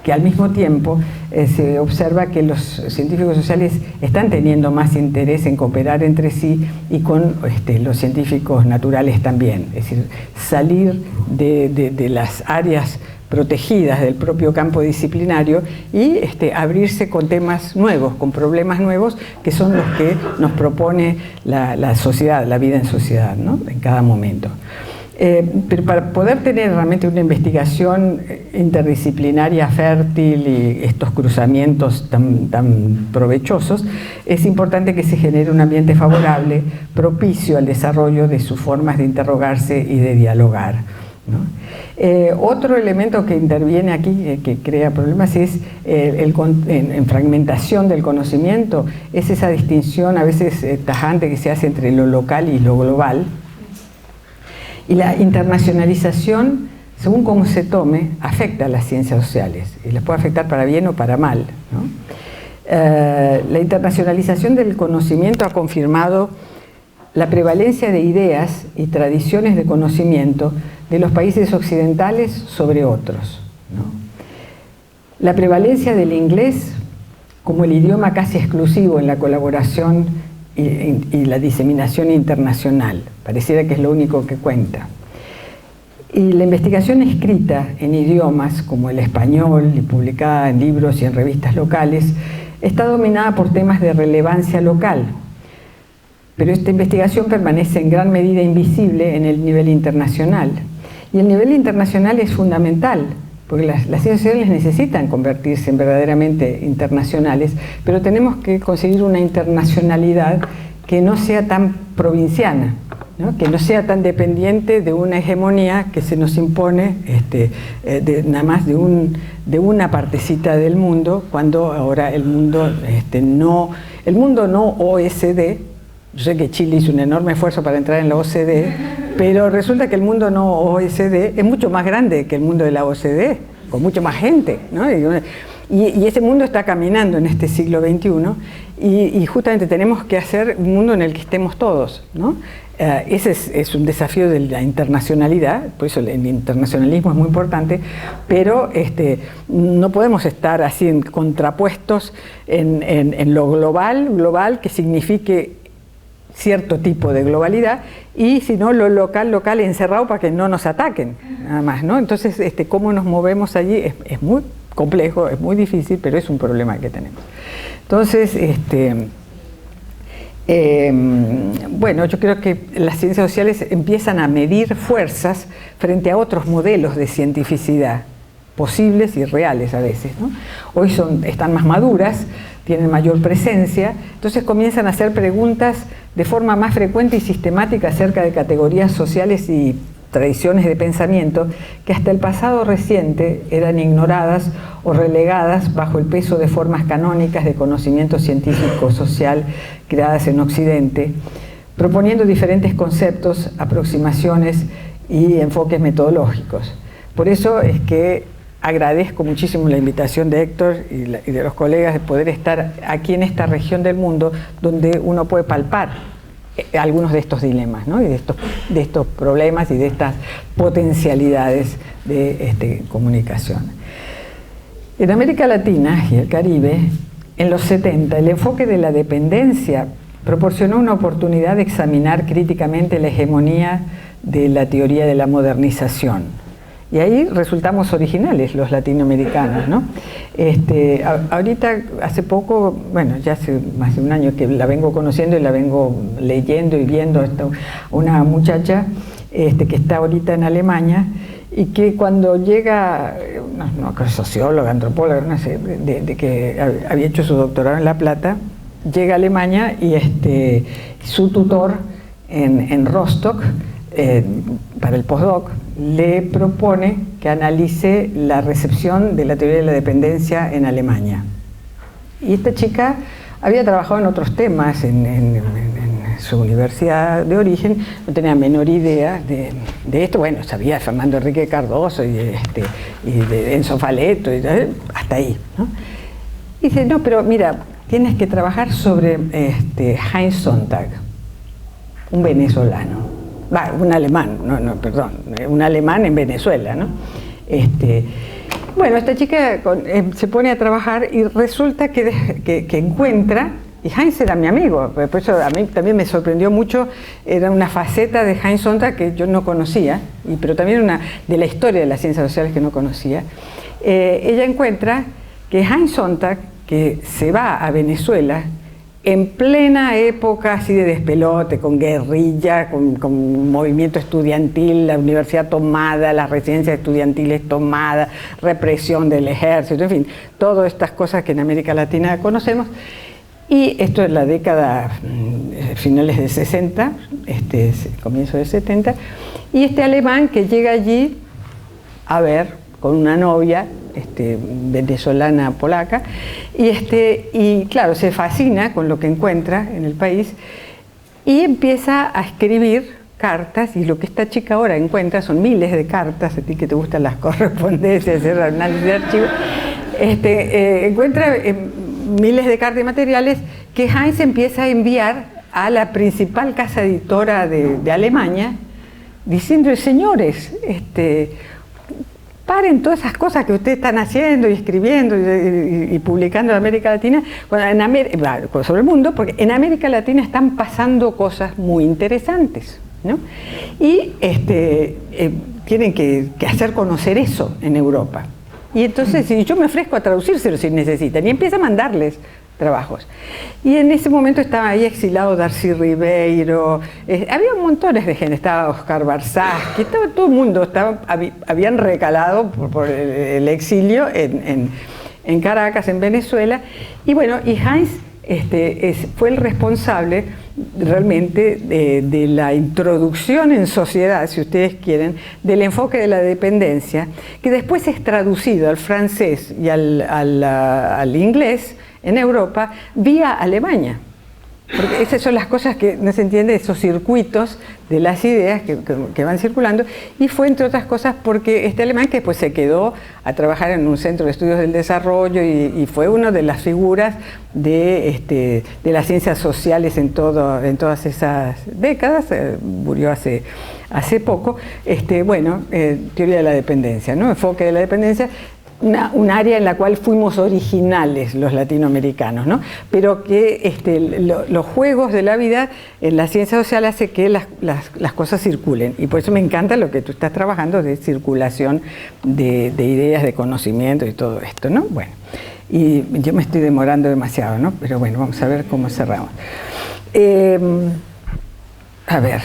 que al mismo tiempo se observa que los científicos sociales están teniendo más interés en cooperar entre sí y con los científicos naturales también, es decir, salir de las áreas protegidas del propio campo disciplinario y abrirse con temas nuevos, con problemas nuevos, que son los que nos propone la sociedad, la vida en sociedad, ¿no? En cada momento. Pero para poder tener realmente una investigación interdisciplinaria fértil y estos cruzamientos tan provechosos, es importante que se genere un ambiente favorable, propicio al desarrollo de sus formas de interrogarse y de dialogar, ¿no? Otro elemento que interviene aquí, que crea problemas, es en fragmentación del conocimiento, es esa distinción a veces tajante que se hace entre lo local y lo global. Y la internacionalización, según cómo se tome, afecta a las ciencias sociales y las puede afectar para bien o para mal, ¿no? La internacionalización del conocimiento ha confirmado la prevalencia de ideas y tradiciones de conocimiento de los países occidentales sobre otros, ¿no? La prevalencia del inglés como el idioma casi exclusivo en la colaboración y la diseminación internacional, pareciera que es lo único que cuenta. Y la investigación escrita en idiomas como el español y publicada en libros y en revistas locales está dominada por temas de relevancia local, pero esta investigación permanece en gran medida invisible en el nivel internacional. Y el nivel internacional es fundamental, porque las ciencias sociales necesitan convertirse en verdaderamente internacionales, pero tenemos que conseguir una internacionalidad que no sea tan provinciana, ¿no? Que no sea tan dependiente de una hegemonía que se nos impone nada más de una partecita del mundo, cuando ahora el mundo no OSD. Yo sé que Chile hizo un enorme esfuerzo para entrar en la OCDE, pero resulta que el mundo no OSD es mucho más grande que el mundo de la OCDE, con mucha más gente, ¿no? Y ese mundo está caminando en este siglo XXI y justamente tenemos que hacer un mundo en el que estemos todos, ¿no? Ese es un desafío de la internacionalidad, por eso el internacionalismo es muy importante, pero no podemos estar así en contrapuestos en lo global, que signifique cierto tipo de globalidad, y si no lo local encerrado para que no nos ataquen, nada más, ¿no? Entonces, cómo nos movemos allí es muy complejo, es muy difícil, pero es un problema que tenemos. Entonces, bueno, yo creo que las ciencias sociales empiezan a medir fuerzas frente a otros modelos de cientificidad, posibles y reales a veces, ¿no? Hoy están más maduras, tienen mayor presencia, entonces comienzan a hacer preguntas de forma más frecuente y sistemática acerca de categorías sociales y tradiciones de pensamiento que hasta el pasado reciente eran ignoradas o relegadas bajo el peso de formas canónicas de conocimiento científico social creadas en Occidente, proponiendo diferentes conceptos, aproximaciones y enfoques metodológicos. Por eso es que agradezco muchísimo la invitación de Héctor y de los colegas de poder estar aquí en esta región del mundo donde uno puede palpar algunos de estos dilemas, ¿no? Y de estos problemas y de estas potencialidades de comunicación. En América Latina y el Caribe, en los 70, el enfoque de la dependencia proporcionó una oportunidad de examinar críticamente la hegemonía de la teoría de la modernización. Y ahí resultamos originales los latinoamericanos, ¿no? Ahorita, hace poco, bueno, ya hace más de un año que la vengo conociendo y la vengo leyendo y viendo, una muchacha que está ahorita en Alemania y que cuando llega, no socióloga, antropóloga, no sé, de que había hecho su doctorado en La Plata, llega a Alemania y su tutor en Rostock, para el postdoc, le propone que analice la recepción de la teoría de la dependencia en Alemania. Y esta chica había trabajado en otros temas en su universidad de origen, no tenía menor idea de esto. Bueno, sabía de Fernando Enrique Cardoso y de Enzo Faleto, y hasta ahí, ¿no? Y dice, no, pero mira, tienes que trabajar sobre Heinz Sonntag, un venezolano. Un alemán, un alemán en Venezuela, ¿no? Bueno, esta chica se pone a trabajar y resulta que encuentra Y Heinz era mi amigo, por eso a mí también me sorprendió mucho, era una faceta de Heinz Sontag que yo no conocía, pero también una de la historia de las ciencias sociales que no conocía. Ella encuentra que Heinz Sontag, que se va a Venezuela en plena época así de despelote, con guerrilla, con movimiento estudiantil, la universidad tomada, las residencias estudiantiles tomadas, represión del ejército, en fin, todas estas cosas que en América Latina conocemos. Y esto es la década, finales de 60, comienzo de 70, y este alemán que llega allí a ver con una novia, venezolana polaca, y claro, se fascina con lo que encuentra en el país y empieza a escribir cartas, y lo que esta chica ahora encuentra son miles de cartas, a ti que te gustan las correspondencias, hacer análisis de archivos, encuentra miles de cartas y materiales que Heinz empieza a enviar a la principal casa editora de Alemania, diciendo, señores, paren todas esas cosas que ustedes están haciendo y escribiendo y publicando en América Latina, sobre el mundo, porque en América Latina están pasando cosas muy interesantes, ¿no? Y tienen que hacer conocer eso en Europa. Y entonces yo me ofrezco a traducírselo si necesitan, y empieza a mandarles trabajos. Y en ese momento estaba ahí exilado Darcy Ribeiro, había montones de gente, estaba Oscar Barzazki, estaba todo el mundo, habían recalado por el exilio en Caracas, en Venezuela, y bueno, y Heinz fue el responsable realmente de la introducción en sociedad, si ustedes quieren, del enfoque de la dependencia, que después es traducido al francés y al inglés en Europa vía Alemania. Porque esas son las cosas que no se entiende, esos circuitos de las ideas que van circulando, y fue entre otras cosas porque este alemán que después se quedó a trabajar en un centro de estudios del desarrollo y fue una de las figuras de las ciencias sociales en todas esas décadas, murió hace poco, teoría de la dependencia, ¿no? Enfoque de la dependencia. Un área en la cual fuimos originales los latinoamericanos, ¿no? Pero que los juegos de la vida en la ciencia social hace que las cosas circulen, y por eso me encanta lo que tú estás trabajando de circulación de ideas, de conocimiento y todo esto, ¿no? Bueno, y yo me estoy demorando demasiado, ¿no? Pero bueno, vamos a ver cómo cerramos. A ver.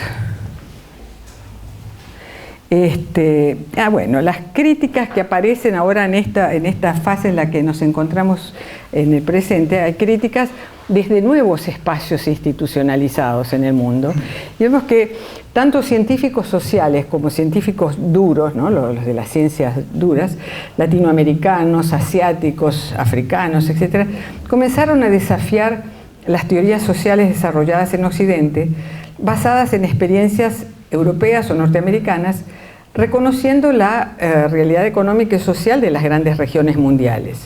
Las críticas que aparecen ahora en esta fase en la que nos encontramos en el presente, hay críticas desde nuevos espacios institucionalizados en el mundo. Y vemos que tanto científicos sociales como científicos duros, ¿no? los de las ciencias duras, latinoamericanos, asiáticos, africanos, etc., comenzaron a desafiar las teorías sociales desarrolladas en Occidente, basadas en experiencias europeas o norteamericanas, reconociendo la realidad económica y social de las grandes regiones mundiales.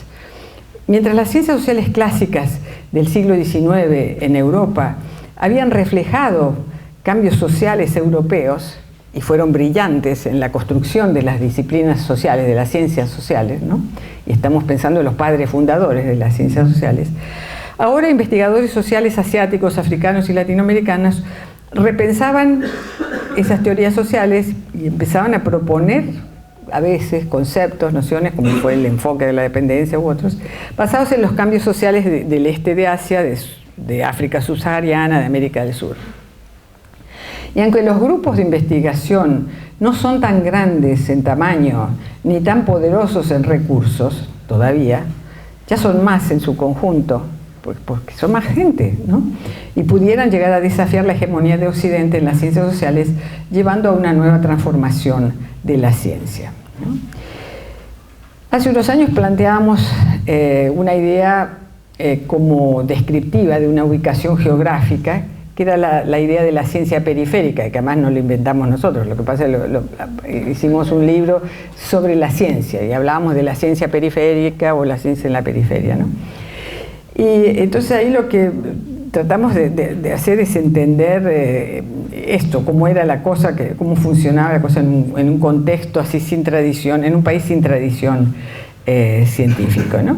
Mientras las ciencias sociales clásicas del siglo XIX en Europa habían reflejado cambios sociales europeos y fueron brillantes en la construcción de las disciplinas sociales, de las ciencias sociales, ¿no? Y estamos pensando en los padres fundadores de las ciencias sociales, ahora investigadores sociales asiáticos, africanos y latinoamericanos repensaban esas teorías sociales y empezaban a proponer a veces conceptos, nociones, como fue el enfoque de la dependencia u otros, basados en los cambios sociales del este de Asia, de África subsahariana, de América del Sur. Y aunque los grupos de investigación no son tan grandes en tamaño ni tan poderosos en recursos todavía, ya son más en su conjunto, porque son más gente, ¿no? Y pudieran llegar a desafiar la hegemonía de Occidente en las ciencias sociales, llevando a una nueva transformación de la ciencia, ¿no? Hace unos años planteábamos una idea como descriptiva de una ubicación geográfica, que era la idea de la ciencia periférica, que además no lo inventamos nosotros. Lo que pasa es que hicimos un libro sobre la ciencia y hablábamos de la ciencia periférica o la ciencia en la periferia, ¿no? Y entonces ahí lo que tratamos de hacer es entender esto, cómo era la cosa, cómo funcionaba la cosa en un contexto así sin tradición, en un país sin tradición científica, ¿no?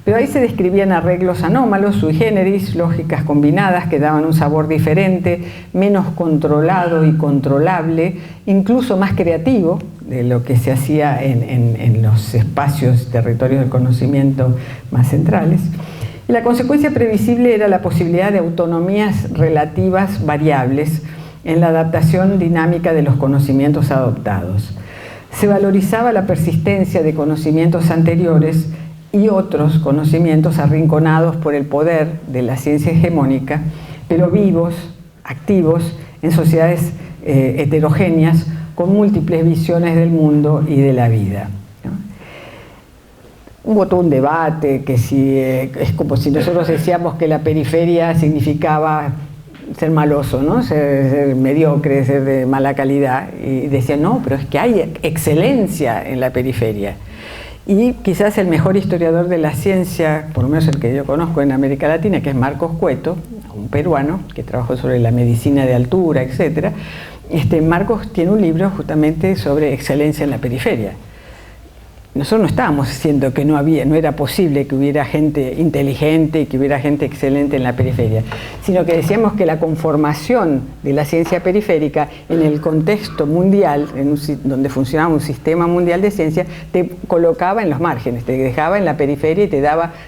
Pero ahí se describían arreglos anómalos, sui generis, lógicas combinadas que daban un sabor diferente, menos controlado y controlable, incluso más creativo de lo que se hacía en los espacios, territorios del conocimiento más centrales. Y la consecuencia previsible era la posibilidad de autonomías relativas variables en la adaptación dinámica de los conocimientos adoptados. Se valorizaba la persistencia de conocimientos anteriores y otros conocimientos arrinconados por el poder de la ciencia hegemónica, pero vivos, activos, en sociedades heterogéneas, con múltiples visiones del mundo y de la vida. Hubo todo un debate, que si es como si nosotros decíamos que la periferia significaba ser maloso, ¿no? Ser mediocre, ser de mala calidad, y decían, no, pero es que hay excelencia en la periferia. Y quizás el mejor historiador de la ciencia, por lo menos el que yo conozco en América Latina, que es Marcos Cueto, un peruano que trabajó sobre la medicina de altura, etc. Marcos tiene un libro justamente sobre excelencia en la periferia. Nosotros no estábamos diciendo que no era posible que hubiera gente inteligente y que hubiera gente excelente en la periferia, sino que decíamos que la conformación de la ciencia periférica en el contexto mundial, donde funcionaba un sistema mundial de ciencia, te colocaba en los márgenes, te dejaba en la periferia y te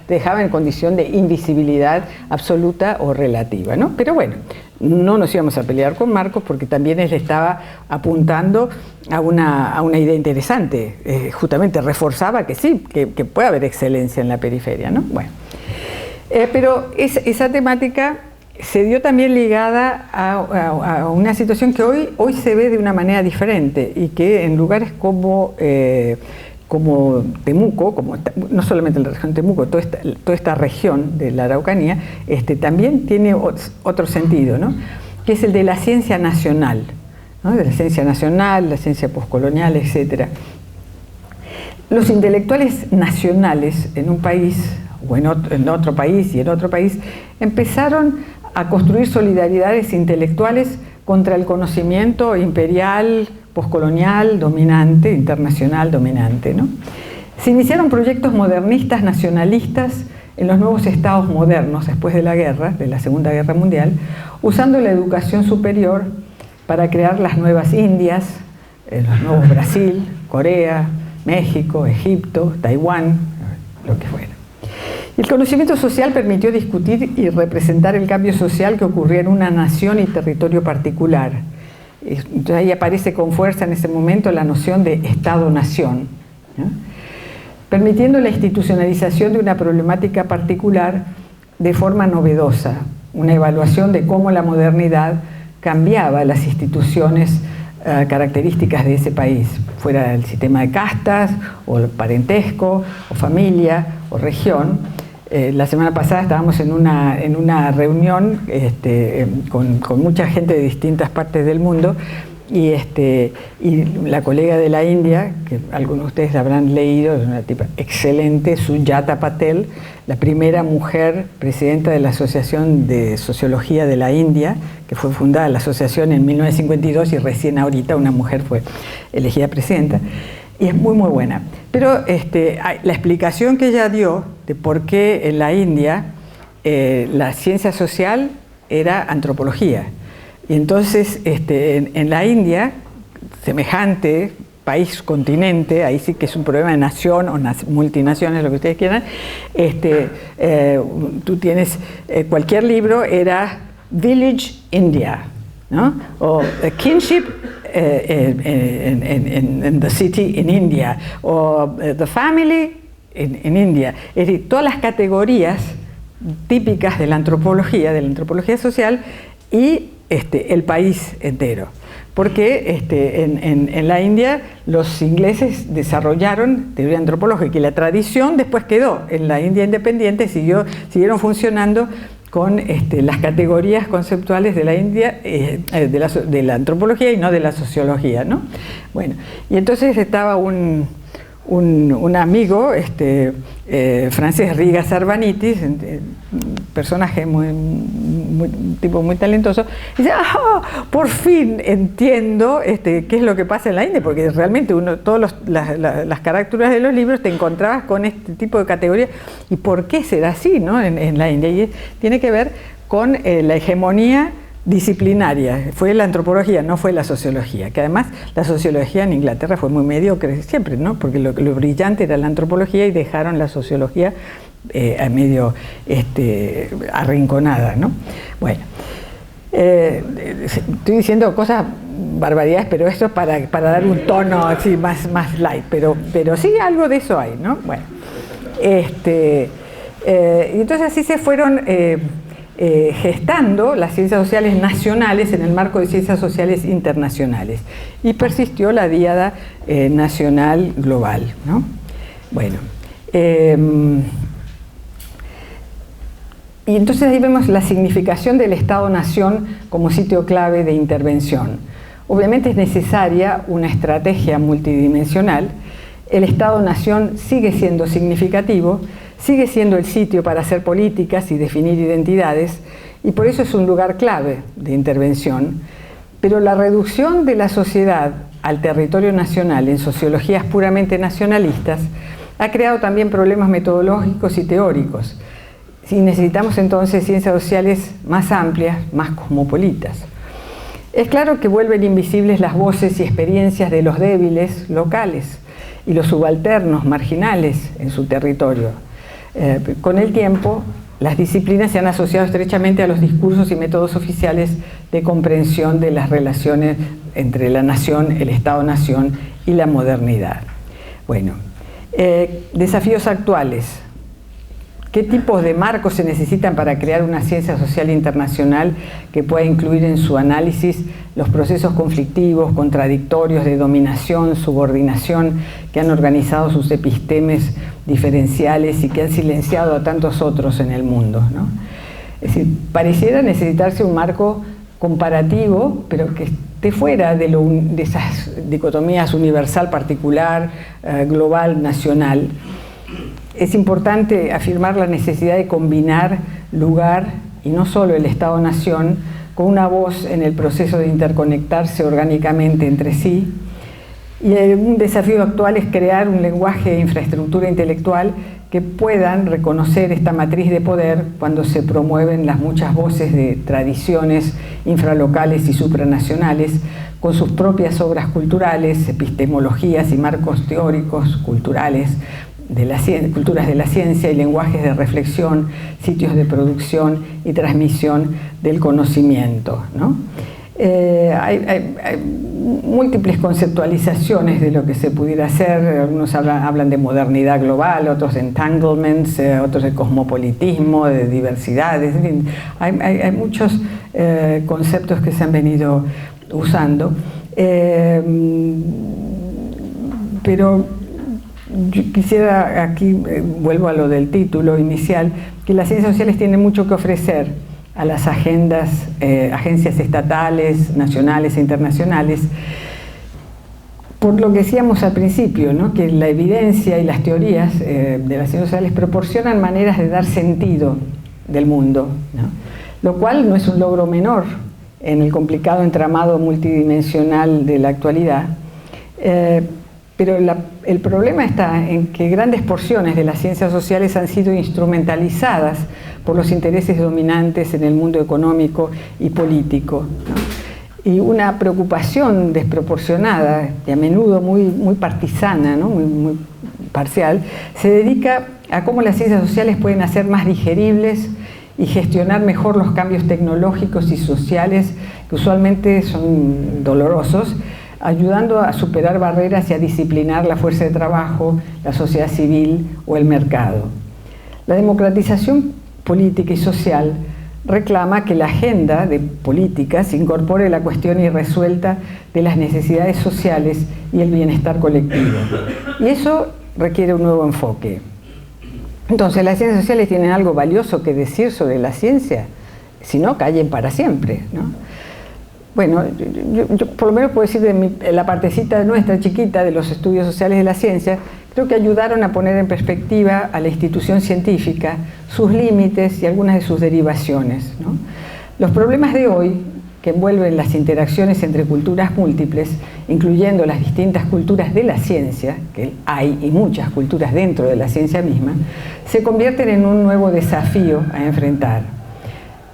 dejaba en condición de invisibilidad absoluta o relativa, ¿no? Pero bueno, no nos íbamos a pelear con Marcos porque también él estaba apuntando a una idea interesante, justamente reforzaba que sí, que puede haber excelencia en la periferia, ¿no? Bueno, pero esa temática se dio también ligada a una situación que hoy se ve de una manera diferente y que en lugares como Temuco, no solamente la región de Temuco, toda esta región de la Araucanía, también tiene otro sentido, ¿no? Que es el de la ciencia nacional, ¿no? De la ciencia nacional, la ciencia poscolonial, etc. Los intelectuales nacionales en un país, o en otro país y en otro país, empezaron a construir solidaridades intelectuales contra el conocimiento imperial, poscolonial, dominante, internacional, dominante, ¿no? Se iniciaron proyectos modernistas, nacionalistas, en los nuevos estados modernos después de la guerra, de la Segunda Guerra Mundial, usando la educación superior para crear las nuevas Indias, los nuevos Brasil, Corea, México, Egipto, Taiwán, lo que fuera. El conocimiento social permitió discutir y representar el cambio social que ocurría en una nación y territorio particular. Entonces ahí aparece con fuerza en ese momento la noción de Estado-nación, ¿no? Permitiendo la institucionalización de una problemática particular de forma novedosa, una evaluación de cómo la modernidad cambiaba las instituciones características de ese país, fuera el sistema de castas, o el parentesco, o familia, o región. La semana pasada estábamos en una reunión con mucha gente de distintas partes del mundo y la colega de la India, que algunos de ustedes habrán leído, es una tipa excelente, Sujata Patel, la primera mujer presidenta de la Asociación de Sociología de la India, que fue fundada la asociación en 1952 y recién ahorita una mujer fue elegida presidenta. Y es muy, muy buena. Pero la explicación que ella dio de por qué en la India la ciencia social era antropología. Y entonces en la India, semejante país, continente, ahí sí que es un problema de nación o multinaciones, lo que ustedes quieran, tú tienes, cualquier libro era Village India, ¿no? O Kinship in the City in India, o The Family in India. Es decir, todas las categorías típicas de la antropología social y el país entero. Porque en la India los ingleses desarrollaron teoría antropológica y la tradición después quedó. En la India independiente siguieron funcionando con las categorías conceptuales de la India, de la antropología y no de la sociología, ¿no? Bueno, y entonces estaba un un amigo francés, Riga Sarvanitis, personaje un tipo muy talentoso, y dice, por fin entiendo qué es lo que pasa en la India, porque realmente todas las carátulas de los libros te encontrabas con este tipo de categorías, y por qué será así, ¿no? en la India, y tiene que ver con la hegemonía disciplinaria. Fue la antropología, no fue la sociología, que además la sociología en Inglaterra fue muy mediocre siempre, ¿no? Porque lo brillante era la antropología y dejaron la sociología medio arrinconada, ¿no? Bueno, estoy diciendo cosas, barbaridades, pero esto es para dar un tono así más light, pero sí algo de eso hay, ¿no? Bueno, y entonces así se fueron gestando las ciencias sociales nacionales en el marco de ciencias sociales internacionales, y persistió la Diada Nacional Global, ¿no? Bueno, y entonces ahí vemos la significación del Estado-Nación como sitio clave de intervención. Obviamente es necesaria una estrategia multidimensional. El Estado-Nación sigue siendo significativo, sigue siendo el sitio para hacer políticas y definir identidades, y por eso es un lugar clave de intervención, pero la reducción de la sociedad al territorio nacional en sociologías puramente nacionalistas ha creado también problemas metodológicos y teóricos, y necesitamos entonces ciencias sociales más amplias, más cosmopolitas. Es claro que vuelven invisibles las voces y experiencias de los débiles locales y los subalternos marginales en su territorio. Con el tiempo, las disciplinas se han asociado estrechamente a los discursos y métodos oficiales de comprensión de las relaciones entre la nación, el Estado-nación y la modernidad. Bueno, desafíos actuales. ¿Qué tipos de marcos se necesitan para crear una ciencia social internacional que pueda incluir en su análisis los procesos conflictivos, contradictorios de dominación, subordinación que han organizado sus epistemes diferenciales y que han silenciado a tantos otros en el mundo, ¿no? Es decir, pareciera necesitarse un marco comparativo, pero que esté fuera de esas dicotomías universal, particular, global, nacional. Es importante afirmar la necesidad de combinar lugar, y no solo el Estado-Nación, con una voz en el proceso de interconectarse orgánicamente entre sí. Y un desafío actual es crear un lenguaje de infraestructura intelectual que puedan reconocer esta matriz de poder cuando se promueven las muchas voces de tradiciones infralocales y supranacionales, con sus propias obras culturales, epistemologías y marcos teóricos culturales, culturas de la ciencia y lenguajes de reflexión, sitios de producción y transmisión del conocimiento, ¿no? Hay múltiples conceptualizaciones de lo que se pudiera hacer. Algunos hablan de modernidad global, otros de entanglements, otros de cosmopolitismo, de diversidades, en fin, hay muchos conceptos que se han venido usando, pero yo quisiera, aquí vuelvo a lo del título inicial, que las ciencias sociales tienen mucho que ofrecer a las agencias estatales, nacionales e internacionales, por lo que decíamos al principio, ¿no? Que la evidencia y las teorías de las ciencias sociales proporcionan maneras de dar sentido del mundo, ¿no? Lo cual no es un logro menor en el complicado entramado multidimensional de la actualidad. Pero el problema está en que grandes porciones de las ciencias sociales han sido instrumentalizadas por los intereses dominantes en el mundo económico y político, ¿no? Y una preocupación desproporcionada y a menudo muy partisana, ¿no? muy parcial, se dedica a cómo las ciencias sociales pueden hacer más digeribles y gestionar mejor los cambios tecnológicos y sociales que usualmente son dolorosos, ayudando a superar barreras y a disciplinar la fuerza de trabajo, la sociedad civil o el mercado. La democratización política y social reclama que la agenda de políticas incorpore la cuestión irresuelta de las necesidades sociales y el bienestar colectivo. Y eso requiere un nuevo enfoque. Entonces, ¿las ciencias sociales tienen algo valioso que decir sobre la ciencia? Si no, callen para siempre, ¿no? Bueno, yo por lo menos puedo decir de la partecita nuestra chiquita de los estudios sociales de la ciencia, creo que ayudaron a poner en perspectiva a la institución científica, sus límites y algunas de sus derivaciones, ¿no? Los problemas de hoy, que envuelven las interacciones entre culturas múltiples, incluyendo las distintas culturas de la ciencia, que hay y muchas culturas dentro de la ciencia misma, se convierten en un nuevo desafío a enfrentar.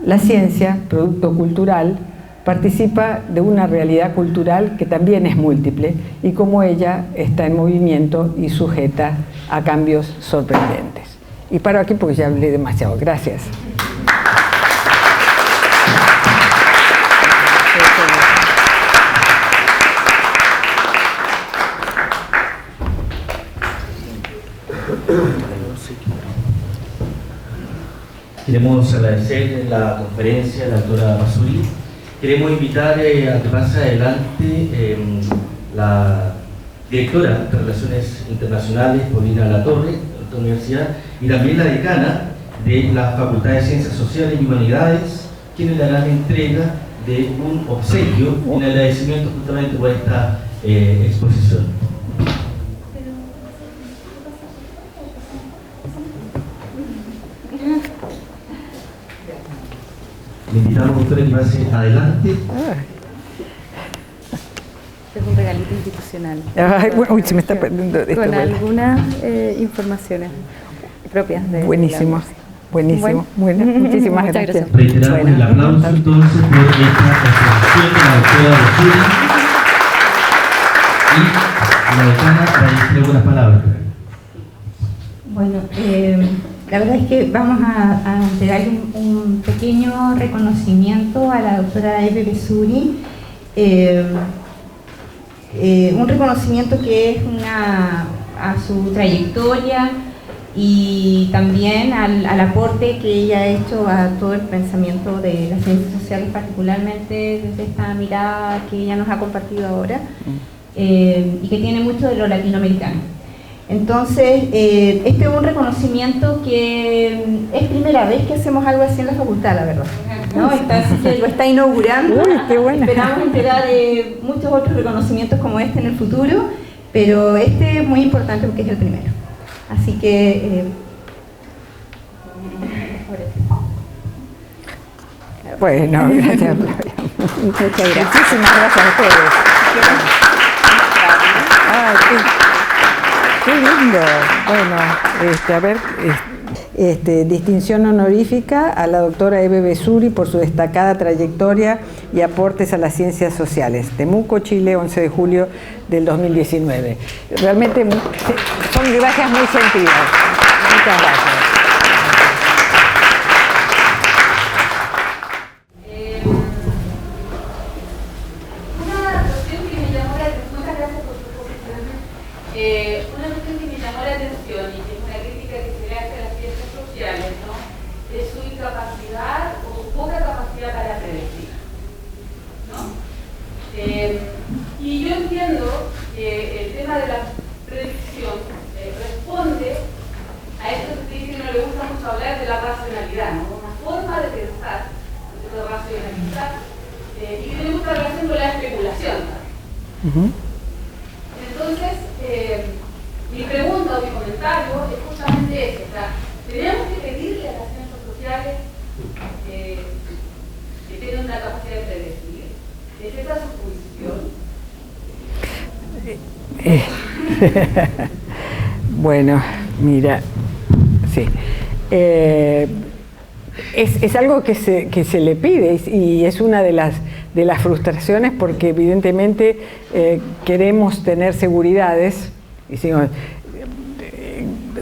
La ciencia, producto cultural, participa de una realidad cultural que también es múltiple y como ella está en movimiento y sujeta a cambios sorprendentes. Y paro aquí porque ya hablé demasiado. Gracias. Queremos agradecer la conferencia a la doctora Masuri. Queremos invitar a que pase adelante la directora de Relaciones Internacionales, Paulina Latorre, de la Universidad, y también la decana de la Facultad de Ciencias Sociales y Humanidades, quienes le harán entrega de un obsequio en agradecimiento justamente por esta exposición. Le invitamos, doctora, que pase adelante. Es un regalito institucional. Ay, uy, se me está perdiendo esto. Con algunas informaciones propias de Buenísimo, buenísimo. Bueno, muchísimas gracias. Reiteramos el aplauso entonces por esta exposición de la doctora Masuri. Y la decana para decir algunas palabras. Bueno, la verdad es que vamos a entregarle un pequeño reconocimiento a la doctora Eve Besuri, un reconocimiento que es a su trayectoria y también al aporte que ella ha hecho a todo el pensamiento de las ciencias sociales, particularmente desde esta mirada que ella nos ha compartido ahora, y que tiene mucho de lo latinoamericano. Entonces, este es un reconocimiento que es primera vez que hacemos algo así en la facultad, la verdad, ¿no? Lo está inaugurando. Uy, qué buena. Esperamos entregar muchos otros reconocimientos como este en el futuro, pero este es muy importante porque es el primero. Así que... Bueno, gracias. Muchas gracias. Muchísimas gracias a ustedes. Ay, qué lindo. Bueno, a ver, distinción honorífica a la doctora Eve Besuri por su destacada trayectoria y aportes a las ciencias sociales. Temuco, Chile, 11 de julio del 2019. Realmente son gracias muy sentidas. Muchas gracias. Una cuestión que me llamó la atención y que es una crítica que se le hace a las ciencias sociales, ¿no?, es su incapacidad o su poca capacidad para predecir, ¿no? Y yo entiendo que el tema de la predicción responde a esto que usted dice que no le gusta mucho hablar de la racionalidad, ¿no?, una forma de pensar, de racionalizar, y que tiene mucha relación con la especulación, ¿no? Entonces, mi pregunta o mi comentario es justamente eso, o sea, tenemos que pedirle a las ciencias sociales que tengan una capacidad de predecir. ¿Es esa su posición? Bueno, mira, sí. Es algo que se le pide y es una de las frustraciones porque evidentemente queremos tener seguridades,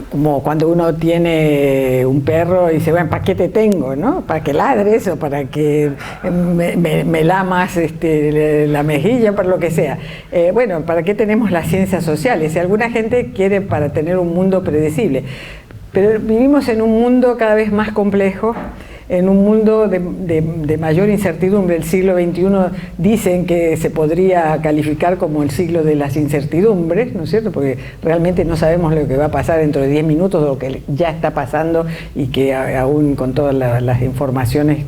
como cuando uno tiene un perro y dice, bueno, ¿para qué te tengo? ¿No? ¿Para que ladres o para que me lamas la mejilla, para lo que sea? Bueno, ¿para qué tenemos las ciencias sociales? Si alguna gente quiere para tener un mundo predecible. Pero vivimos en un mundo cada vez más complejo, en un mundo de mayor incertidumbre. El siglo XXI dicen que se podría calificar como el siglo de las incertidumbres, ¿no es cierto? Porque realmente no sabemos lo que va a pasar dentro de 10 minutos o lo que ya está pasando y que aún con todas las informaciones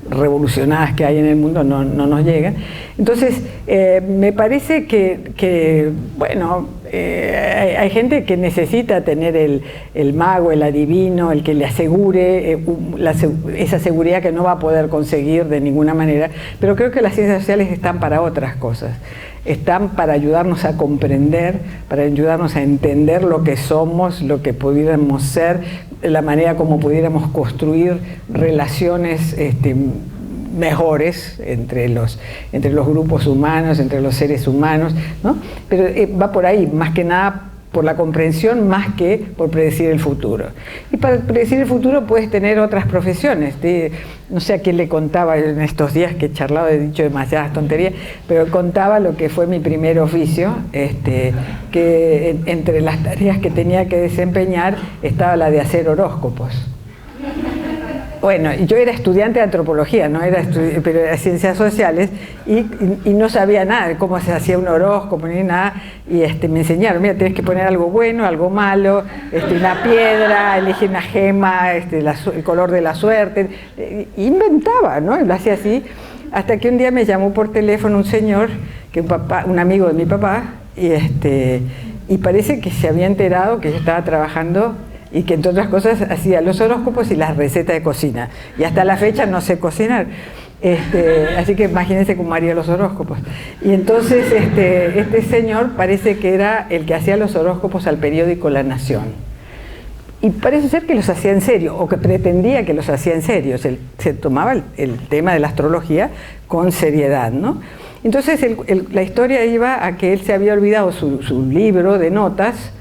revolucionadas que hay en el mundo no nos llegan. Entonces, me parece que bueno, hay gente que necesita tener el mago, el adivino, el que le asegure esa seguridad que no va a poder conseguir de ninguna manera, pero creo que las ciencias sociales están para otras cosas. Están para ayudarnos a comprender, para ayudarnos a entender lo que somos, lo que pudiéramos ser, la manera como pudiéramos construir relaciones mejores entre los grupos humanos, entre los seres humanos, ¿no? Pero va por ahí, más que nada por la comprensión, más que por predecir el futuro. Y para predecir el futuro puedes tener otras profesiones. No sé a quién le contaba en estos días que he charlado, he dicho demasiadas tonterías, pero contaba lo que fue mi primer oficio, que entre las tareas que tenía que desempeñar estaba la de hacer horóscopos. Bueno, yo era estudiante de antropología, no era pero era ciencias sociales, y no sabía nada de cómo se hacía un horóscopo ni nada, y me enseñaron, mira, tienes que poner algo bueno, algo malo, una piedra, elige una gema, el color de la suerte, inventaba, ¿no? Y lo hacía así, hasta que un día me llamó por teléfono un señor, un amigo de mi papá, y parece que se había enterado que yo estaba trabajando y que entre otras cosas hacía los horóscopos y las recetas de cocina. Y hasta la fecha no sé cocinar. Así que imagínense cómo haría los horóscopos. Y entonces este señor parece que era el que hacía los horóscopos al periódico La Nación. Y parece ser que los hacía en serio, o que pretendía que los hacía en serio. Se tomaba el tema de la astrología con seriedad, ¿no? Entonces la historia iba a que él se había olvidado su libro de notas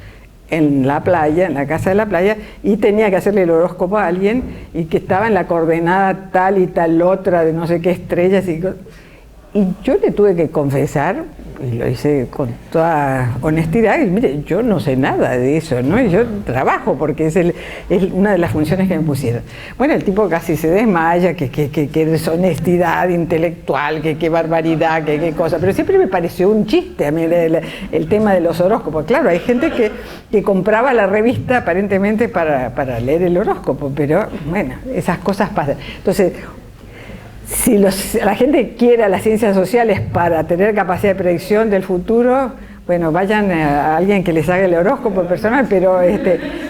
en la playa, en la casa de la playa, y tenía que hacerle el horóscopo a alguien, y que estaba en la coordenada tal y tal otra de no sé qué estrellas, y yo le tuve que confesar, y lo hice con toda honestidad, y mire, yo no sé nada de eso, ¿no? Y yo trabajo porque es una de las funciones que me pusieron. Bueno, el tipo casi se desmaya, que deshonestidad intelectual, que barbaridad, que cosa, pero siempre me pareció un chiste a mí el tema de los horóscopos. Claro, hay gente que compraba la revista aparentemente para leer el horóscopo, pero bueno, esas cosas pasan. Entonces, si la gente quiere las ciencias sociales para tener capacidad de predicción del futuro, bueno, vayan a alguien que les haga el horóscopo personal, pero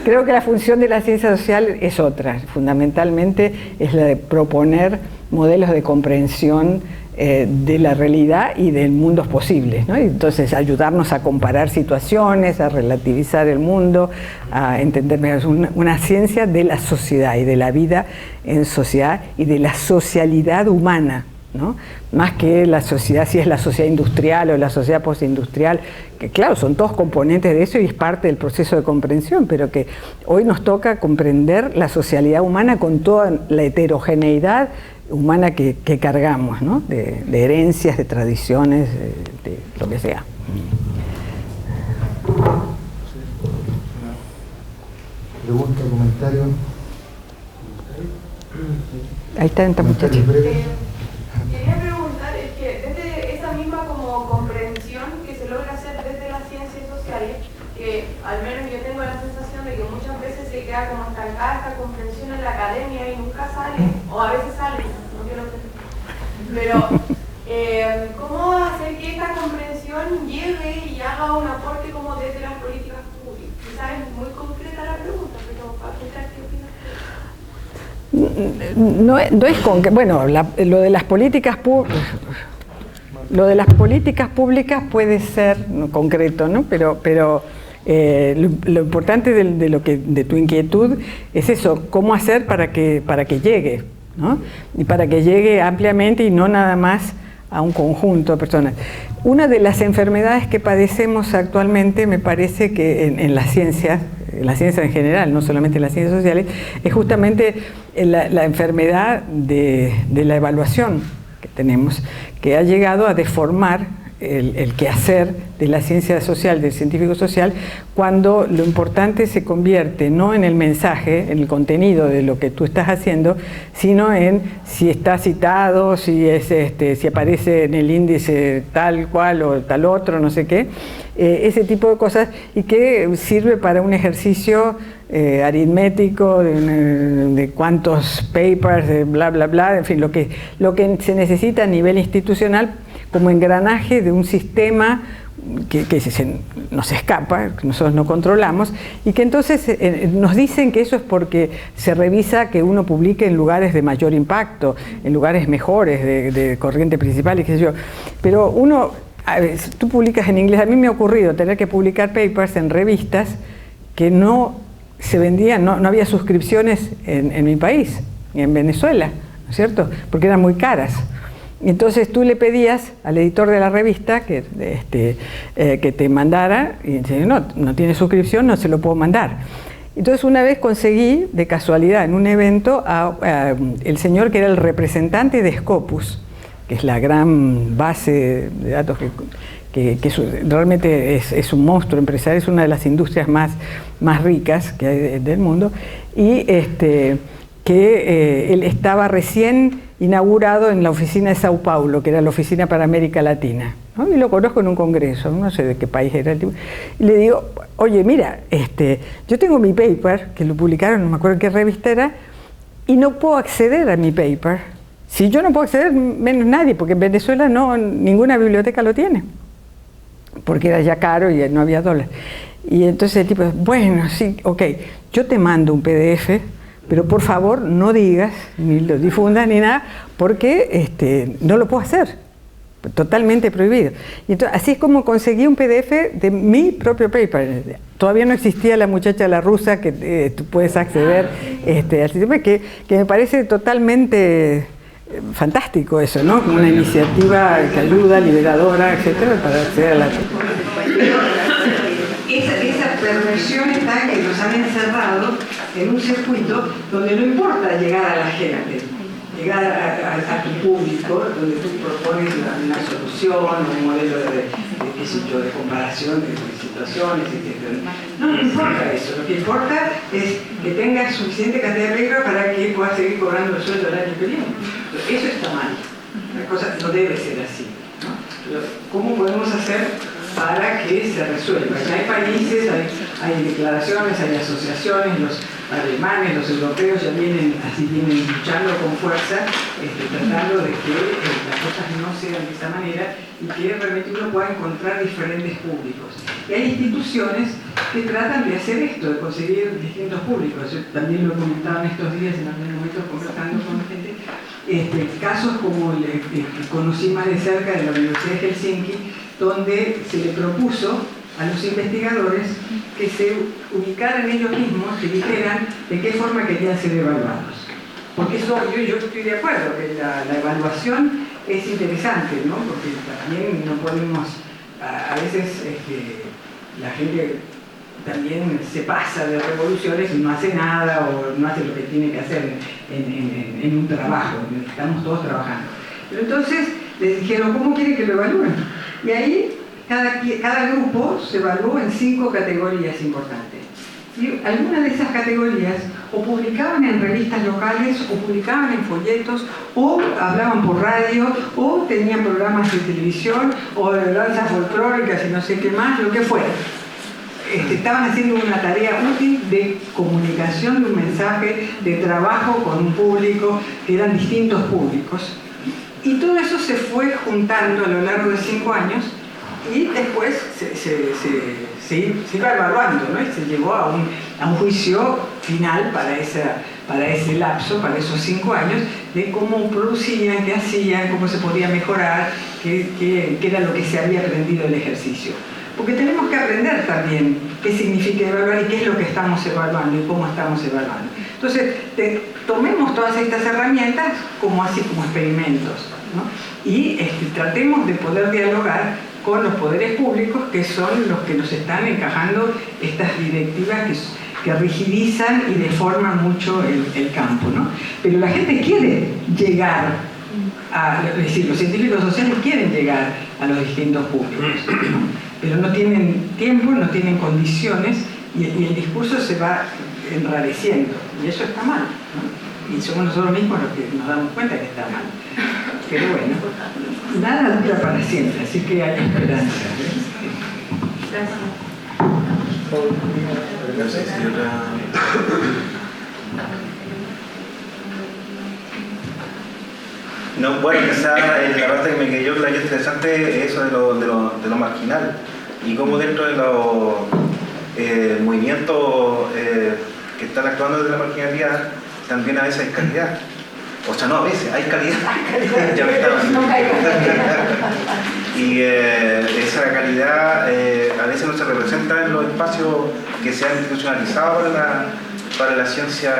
creo que la función de la ciencia social es otra. Fundamentalmente es la de proponer modelos de comprensión de la realidad y de mundos posibles, ¿no? Y entonces ayudarnos a comparar situaciones, a relativizar el mundo, a entender mejor una ciencia de la sociedad y de la vida en sociedad y de la socialidad humana, ¿no? Más que la sociedad, si es la sociedad industrial o la sociedad postindustrial, que claro, son todos componentes de eso y es parte del proceso de comprensión, pero que hoy nos toca comprender la socialidad humana con toda la heterogeneidad humana que cargamos, ¿no? De herencias, de tradiciones, de lo que sea. Pregunta, comentario. Ahí está esta muchacha. Quería preguntar, es que desde esa misma como comprensión que se logra hacer desde las ciencias sociales, que al menos yo tengo la sensación de que muchas veces se queda como estancada esta comprensión en la academia y nunca sale, o a veces sale, no quiero tener. Pero, ¿cómo hacer que esta comprensión llegue y haga un aporte como desde las políticas públicas? Quizás es muy concreta la pregunta, pero para escuchar qué opinas. No es bueno, lo de las políticas públicas puede ser concreto, ¿no? Pero lo importante de tu inquietud es eso, cómo hacer para que llegue, ¿no? Y para que llegue ampliamente y no nada más a un conjunto de personas. Una de las enfermedades que padecemos actualmente, me parece que en las ciencias en general, no solamente en las ciencias sociales, es justamente la enfermedad de la evaluación que tenemos, que ha llegado a deformar el quehacer de la ciencia social, del científico social, cuando lo importante se convierte no en el mensaje, en el contenido de lo que tú estás haciendo, sino en si está citado, si aparece en el índice tal cual o tal otro, no sé qué, ese tipo de cosas, y que sirve para un ejercicio aritmético de cuántos papers, de bla, bla, bla, en fin, lo que se necesita a nivel institucional como engranaje de un sistema que nos escapa, que nosotros no controlamos, y que entonces nos dicen que eso es porque se revisa que uno publique en lugares de mayor impacto, en lugares mejores de corriente principal y qué sé yo. Pero uno, a ver, tú publicas en inglés, a mí me ha ocurrido tener que publicar papers en revistas que no se vendían, no había suscripciones en mi país, en Venezuela, ¿no es cierto? Porque eran muy caras. Entonces tú le pedías al editor de la revista que te mandara, y dice, no tiene suscripción, no se lo puedo mandar. Entonces una vez conseguí, de casualidad, en un evento, a el señor que era el representante de Scopus, que es la gran base de datos que realmente es un monstruo empresarial, es una de las industrias más ricas que hay del mundo, y que él estaba recién inaugurado en la oficina de Sao Paulo, que era la oficina para América Latina, ¿no? Y lo conozco en un congreso, no sé de qué país era el tipo, y le digo, oye, mira, yo tengo mi paper, que lo publicaron, no me acuerdo en qué revista era, y no puedo acceder a mi paper. Si yo no puedo acceder, menos nadie, porque en Venezuela ninguna biblioteca lo tiene, porque era ya caro y no había dólares. Y entonces el tipo, bueno, sí, ok, yo te mando un PDF, pero por favor no digas, ni lo difundas, ni nada, porque no lo puedo hacer, totalmente prohibido. Y entonces, así es como conseguí un PDF de mi propio paper. Todavía no existía la muchacha la rusa que tú puedes acceder al sistema, que me parece totalmente fantástico eso, ¿no? Como una iniciativa que ayuda, liberadora, etcétera, para acceder a la... Esa perversión está que nos han encerrado en un circuito donde no importa llegar a la gente, llegar a tu público, donde tú propones una solución, un modelo de comparación de situaciones, etc. No importa eso, lo que importa es que tengas suficiente cantidad de paper para que puedas seguir cobrando el sueldo el año que viene. Eso está mal, la cosa no debe ser así, ¿no? ¿Cómo podemos hacer para que se resuelva? Ya hay países, hay declaraciones, hay asociaciones, los alemanes, los europeos ya vienen luchando con fuerza, tratando de que las cosas no sean de esa manera y que realmente uno pueda encontrar diferentes públicos. Y hay instituciones que tratan de hacer esto, de conseguir distintos públicos. Yo también lo he comentado en estos días, en algún momento conversando con gente, casos como el que conocí más de cerca de la Universidad de Helsinki, donde se le propuso a los investigadores que se ubicaran ellos mismos, que dijeran de qué forma querían ser evaluados. Porque eso, yo estoy de acuerdo, que la evaluación es interesante, ¿no? Porque también no podemos, a veces la gente también se pasa de revoluciones y no hace nada o no hace lo que tiene que hacer en un trabajo, estamos todos trabajando. Pero entonces les dijeron, ¿cómo quieren que lo evalúen? Y ahí cada grupo se evaluó en 5 categorías importantes. Y algunas de esas categorías o publicaban en revistas locales, o publicaban en folletos, o hablaban por radio, o tenían programas de televisión, o de danzas folclóricas y no sé qué más, lo que fuera. Estaban haciendo una tarea útil de comunicación, de un mensaje, de trabajo con un público, que eran distintos públicos. Y todo eso se fue juntando a lo largo de 5 años y después se iba evaluando, ¿no? Y se llegó a un juicio final para ese lapso, para esos 5 años, de cómo producían, qué hacían, cómo se podía mejorar, qué era lo que se había aprendido del ejercicio. Porque tenemos que aprender también qué significa evaluar y qué es lo que estamos evaluando y cómo estamos evaluando. Entonces, tomemos todas estas herramientas así como experimentos, ¿no? Y tratemos de poder dialogar con los poderes públicos, que son los que nos están encajando estas directivas que rigidizan y deforman mucho el campo, ¿no? Pero la gente quiere llegar es decir, los científicos sociales quieren llegar a los distintos públicos, ¿no? Pero no tienen tiempo, no tienen condiciones y el discurso se va enrareciendo y eso está mal, ¿no? Y somos nosotros mismos los que nos damos cuenta que está mal. Pero bueno, nada dura para siempre, así que hay esperanza. Gracias. No, bueno, esa la parte que me quedó claro interesante es eso de lo marginal y cómo dentro de los movimientos que están actuando desde la marginalidad también a veces hay calidad. O sea, no a veces, hay calidad. Ya me estaba y esa calidad a veces no se representa en los espacios que se han institucionalizado para las ciencias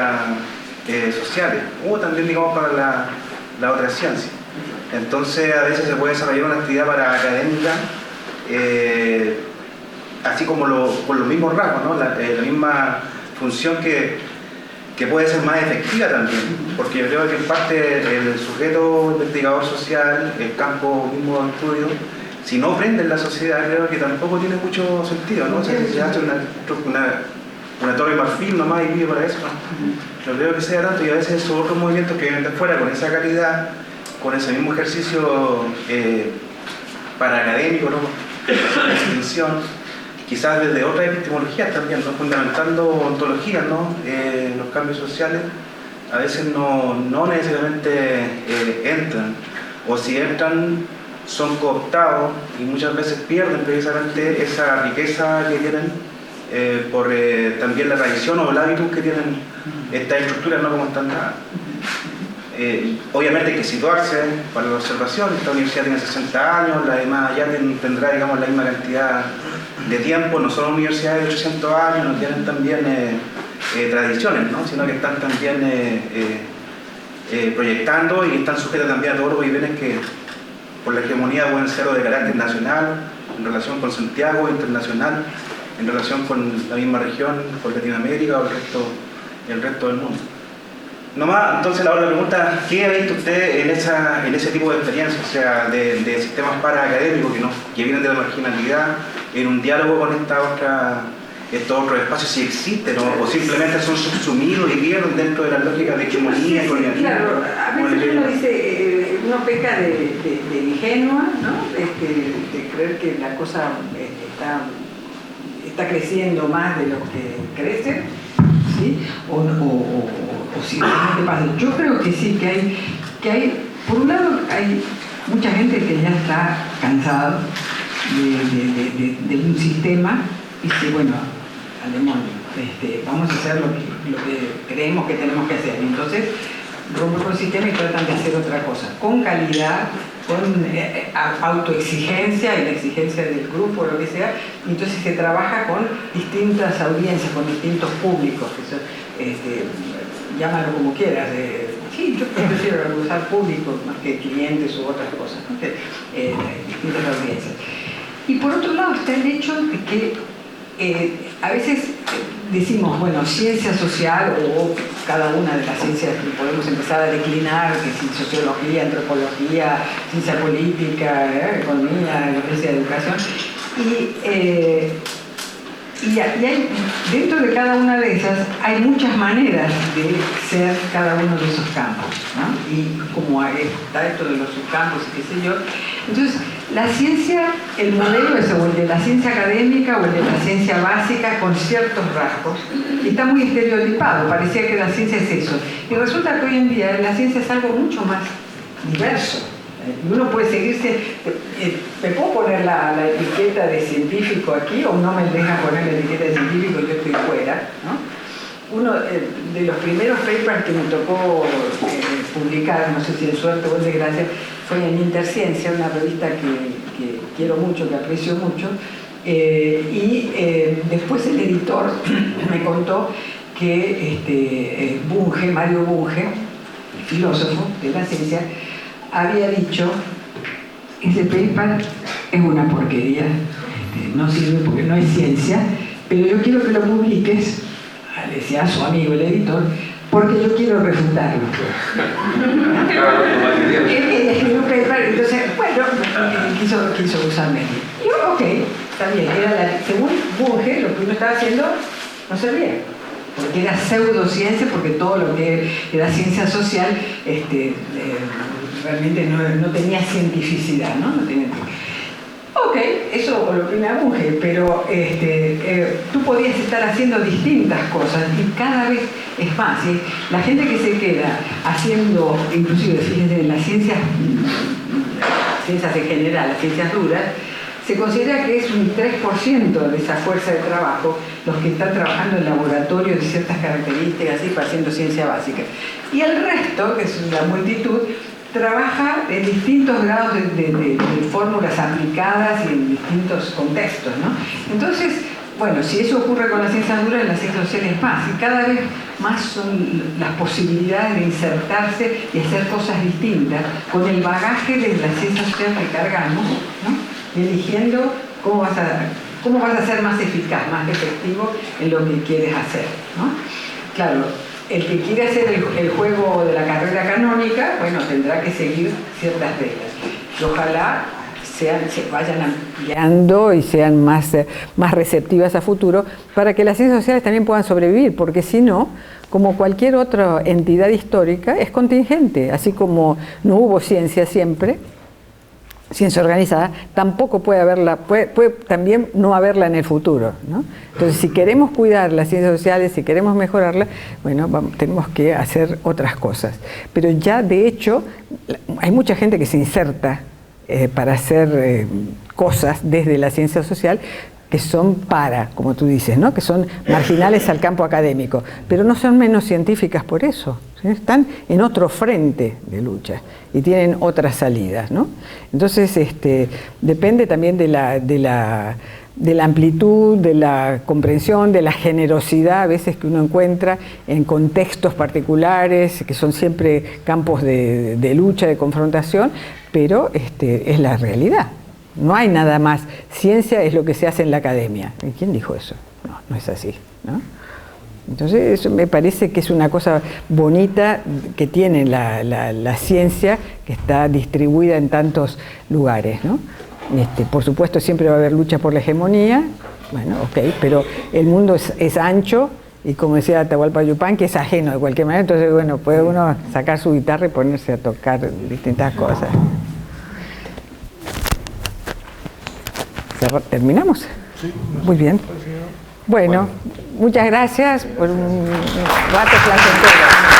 sociales o también, digamos, para la otra ciencia. Entonces, a veces se puede desarrollar una actividad para académica así como con los mismos rasgos, ¿no? La misma función que puede ser más efectiva también, porque yo creo que en parte el sujeto investigador social, el campo mismo de estudio, si no prende en la sociedad, creo que tampoco tiene mucho sentido, ¿no? O sea, si se hace una torre de marfil nomás y vive para eso, ¿no? No creo que sea tanto, y a veces esos otros movimientos que vienen de fuera con esa calidad, con ese mismo ejercicio para académico, ¿no? De extensión, quizás desde otras epistemologías también, ¿no? Fundamentando ontologías, ¿no? Los cambios sociales a veces no necesariamente entran, o si entran son cooptados y muchas veces pierden precisamente esa riqueza que tienen por también la tradición o el hábitus que tienen estas estructuras, no como están dadas. Obviamente hay que situarse para la observación. Esta universidad tiene 60 años, la demás ya tendrá, digamos, la misma cantidad de tiempo. No son universidades de 800 años, no tienen también tradiciones, ¿no? Sino que están también proyectando y están sujetas también a todos los vaivenes que por la hegemonía pueden ser de carácter nacional, en relación con Santiago, internacional, en relación con la misma región, con Latinoamérica o el resto del mundo. Nomás, entonces la otra pregunta, ¿qué ha visto usted en ese tipo de experiencias, o sea, de sistemas paraacadémicos que vienen de la marginalidad, en un diálogo con estos otros espacios, si existen o simplemente son subsumidos y pierden dentro de las lógicas de hegemonía? Sí, claro, a veces uno dice, uno peca de ingenua, ¿no? De creer que la cosa está creciendo más de lo que crece, ¿sí? O si realmente pasa. Yo creo que sí, que hay, por un lado, hay mucha gente que ya está cansada de un sistema y dice, bueno, al demonio, vamos a hacer lo que creemos que tenemos que hacer. Entonces, rompen con el sistema y tratan de hacer otra cosa, con calidad, con autoexigencia y la exigencia del grupo o lo que sea. Y entonces se trabaja con distintas audiencias, con distintos públicos, que son, llámalo como quieras. Sí, yo prefiero usar públicos más que clientes u otras cosas, ¿no? Distintas audiencias. Y por otro lado está el hecho de que a veces decimos, bueno, ciencia social o cada una de las ciencias que podemos empezar a declinar, que es sociología, antropología, ciencia política, economía, ciencia de educación, y hay, dentro de cada una de esas hay muchas maneras de ser cada uno de esos campos, ¿no? Y como está esto de los subcampos y qué sé yo. Entonces, la ciencia, el modelo es o el de la ciencia académica o el de la ciencia básica con ciertos rasgos, está muy estereotipado, parecía que la ciencia es eso. Y resulta que hoy en día la ciencia es algo mucho más diverso. Y uno puede seguirse, ¿me puedo poner la etiqueta de científico aquí o no me deja poner la etiqueta de científico y yo estoy fuera, ¿no? Uno de los primeros papers que me tocó publicar, no sé si en suerte o en desgracia, fue en Interciencia, una revista que quiero mucho, que aprecio mucho, y después el editor me contó que Bunge, Mario Bunge, filósofo de la ciencia, había dicho, ese paper es una porquería, no sirve porque no es ciencia, pero yo quiero que lo publiques, le decía a su amigo el editor, porque yo quiero refutarlo. Él escribió un paper, entonces, bueno, quiso usarme. Y yo, ok, está bien, según Bunge, lo que uno estaba haciendo no servía, porque era pseudociencia, porque todo lo que era ciencia social realmente no tenía cientificidad, ¿no? No tenía. Ok, eso lo que me aburre, pero tú podías estar haciendo distintas cosas y cada vez es más. La gente que se queda haciendo, inclusive fíjense, en las ciencias en general, las ciencias duras, se considera que es un 3% de esa fuerza de trabajo los que están trabajando en laboratorios de ciertas características, así, haciendo ciencia básica. Y el resto, que es la multitud, trabaja en distintos grados de fórmulas aplicadas y en distintos contextos, ¿no? Entonces, bueno, si eso ocurre con las ciencias duras, en las ciencias sociales más, y cada vez más son las posibilidades de insertarse y hacer cosas distintas con el bagaje de la ciencia social que cargamos, ¿no? Y eligiendo cómo vas a ser más eficaz, más efectivo en lo que quieres hacer, ¿no? Claro, el que quiere hacer el juego de la carrera canónica, bueno, tendrá que seguir ciertas reglas. Y ojalá se vayan ampliando y sean más receptivas a futuro para que las ciencias sociales también puedan sobrevivir, porque si no, como cualquier otra entidad histórica, es contingente. Así como no hubo ciencia siempre, ciencia organizada, tampoco puede haberla, puede también no haberla en el futuro, ¿no? Entonces, si queremos cuidar las ciencias sociales, si queremos mejorarlas, bueno, tenemos que hacer otras cosas. Pero ya, de hecho, hay mucha gente que se inserta para hacer cosas desde la ciencia social que son como tú dices, ¿no? Que son marginales al campo académico, pero no son menos científicas por eso, ¿sí? Están en otro frente de lucha y tienen otras salidas, ¿no? Entonces, depende también de la amplitud, de la comprensión, de la generosidad a veces que uno encuentra en contextos particulares, que son siempre campos de lucha, de confrontación, pero es la realidad. No hay nada más. Ciencia es lo que se hace en la academia. ¿Quién dijo eso? No, no es así, ¿no? Entonces, eso me parece que es una cosa bonita que tiene la ciencia, que está distribuida en tantos lugares, ¿no? Por supuesto, siempre va a haber lucha por la hegemonía, bueno, ok, pero el mundo es ancho, y como decía Atahualpa Yupanqui, es ajeno de cualquier manera, entonces, bueno, puede uno sacar su guitarra y ponerse a tocar distintas cosas. ¿Terminamos? Sí. Muy bien. Bueno, muchas gracias por un rato placentero.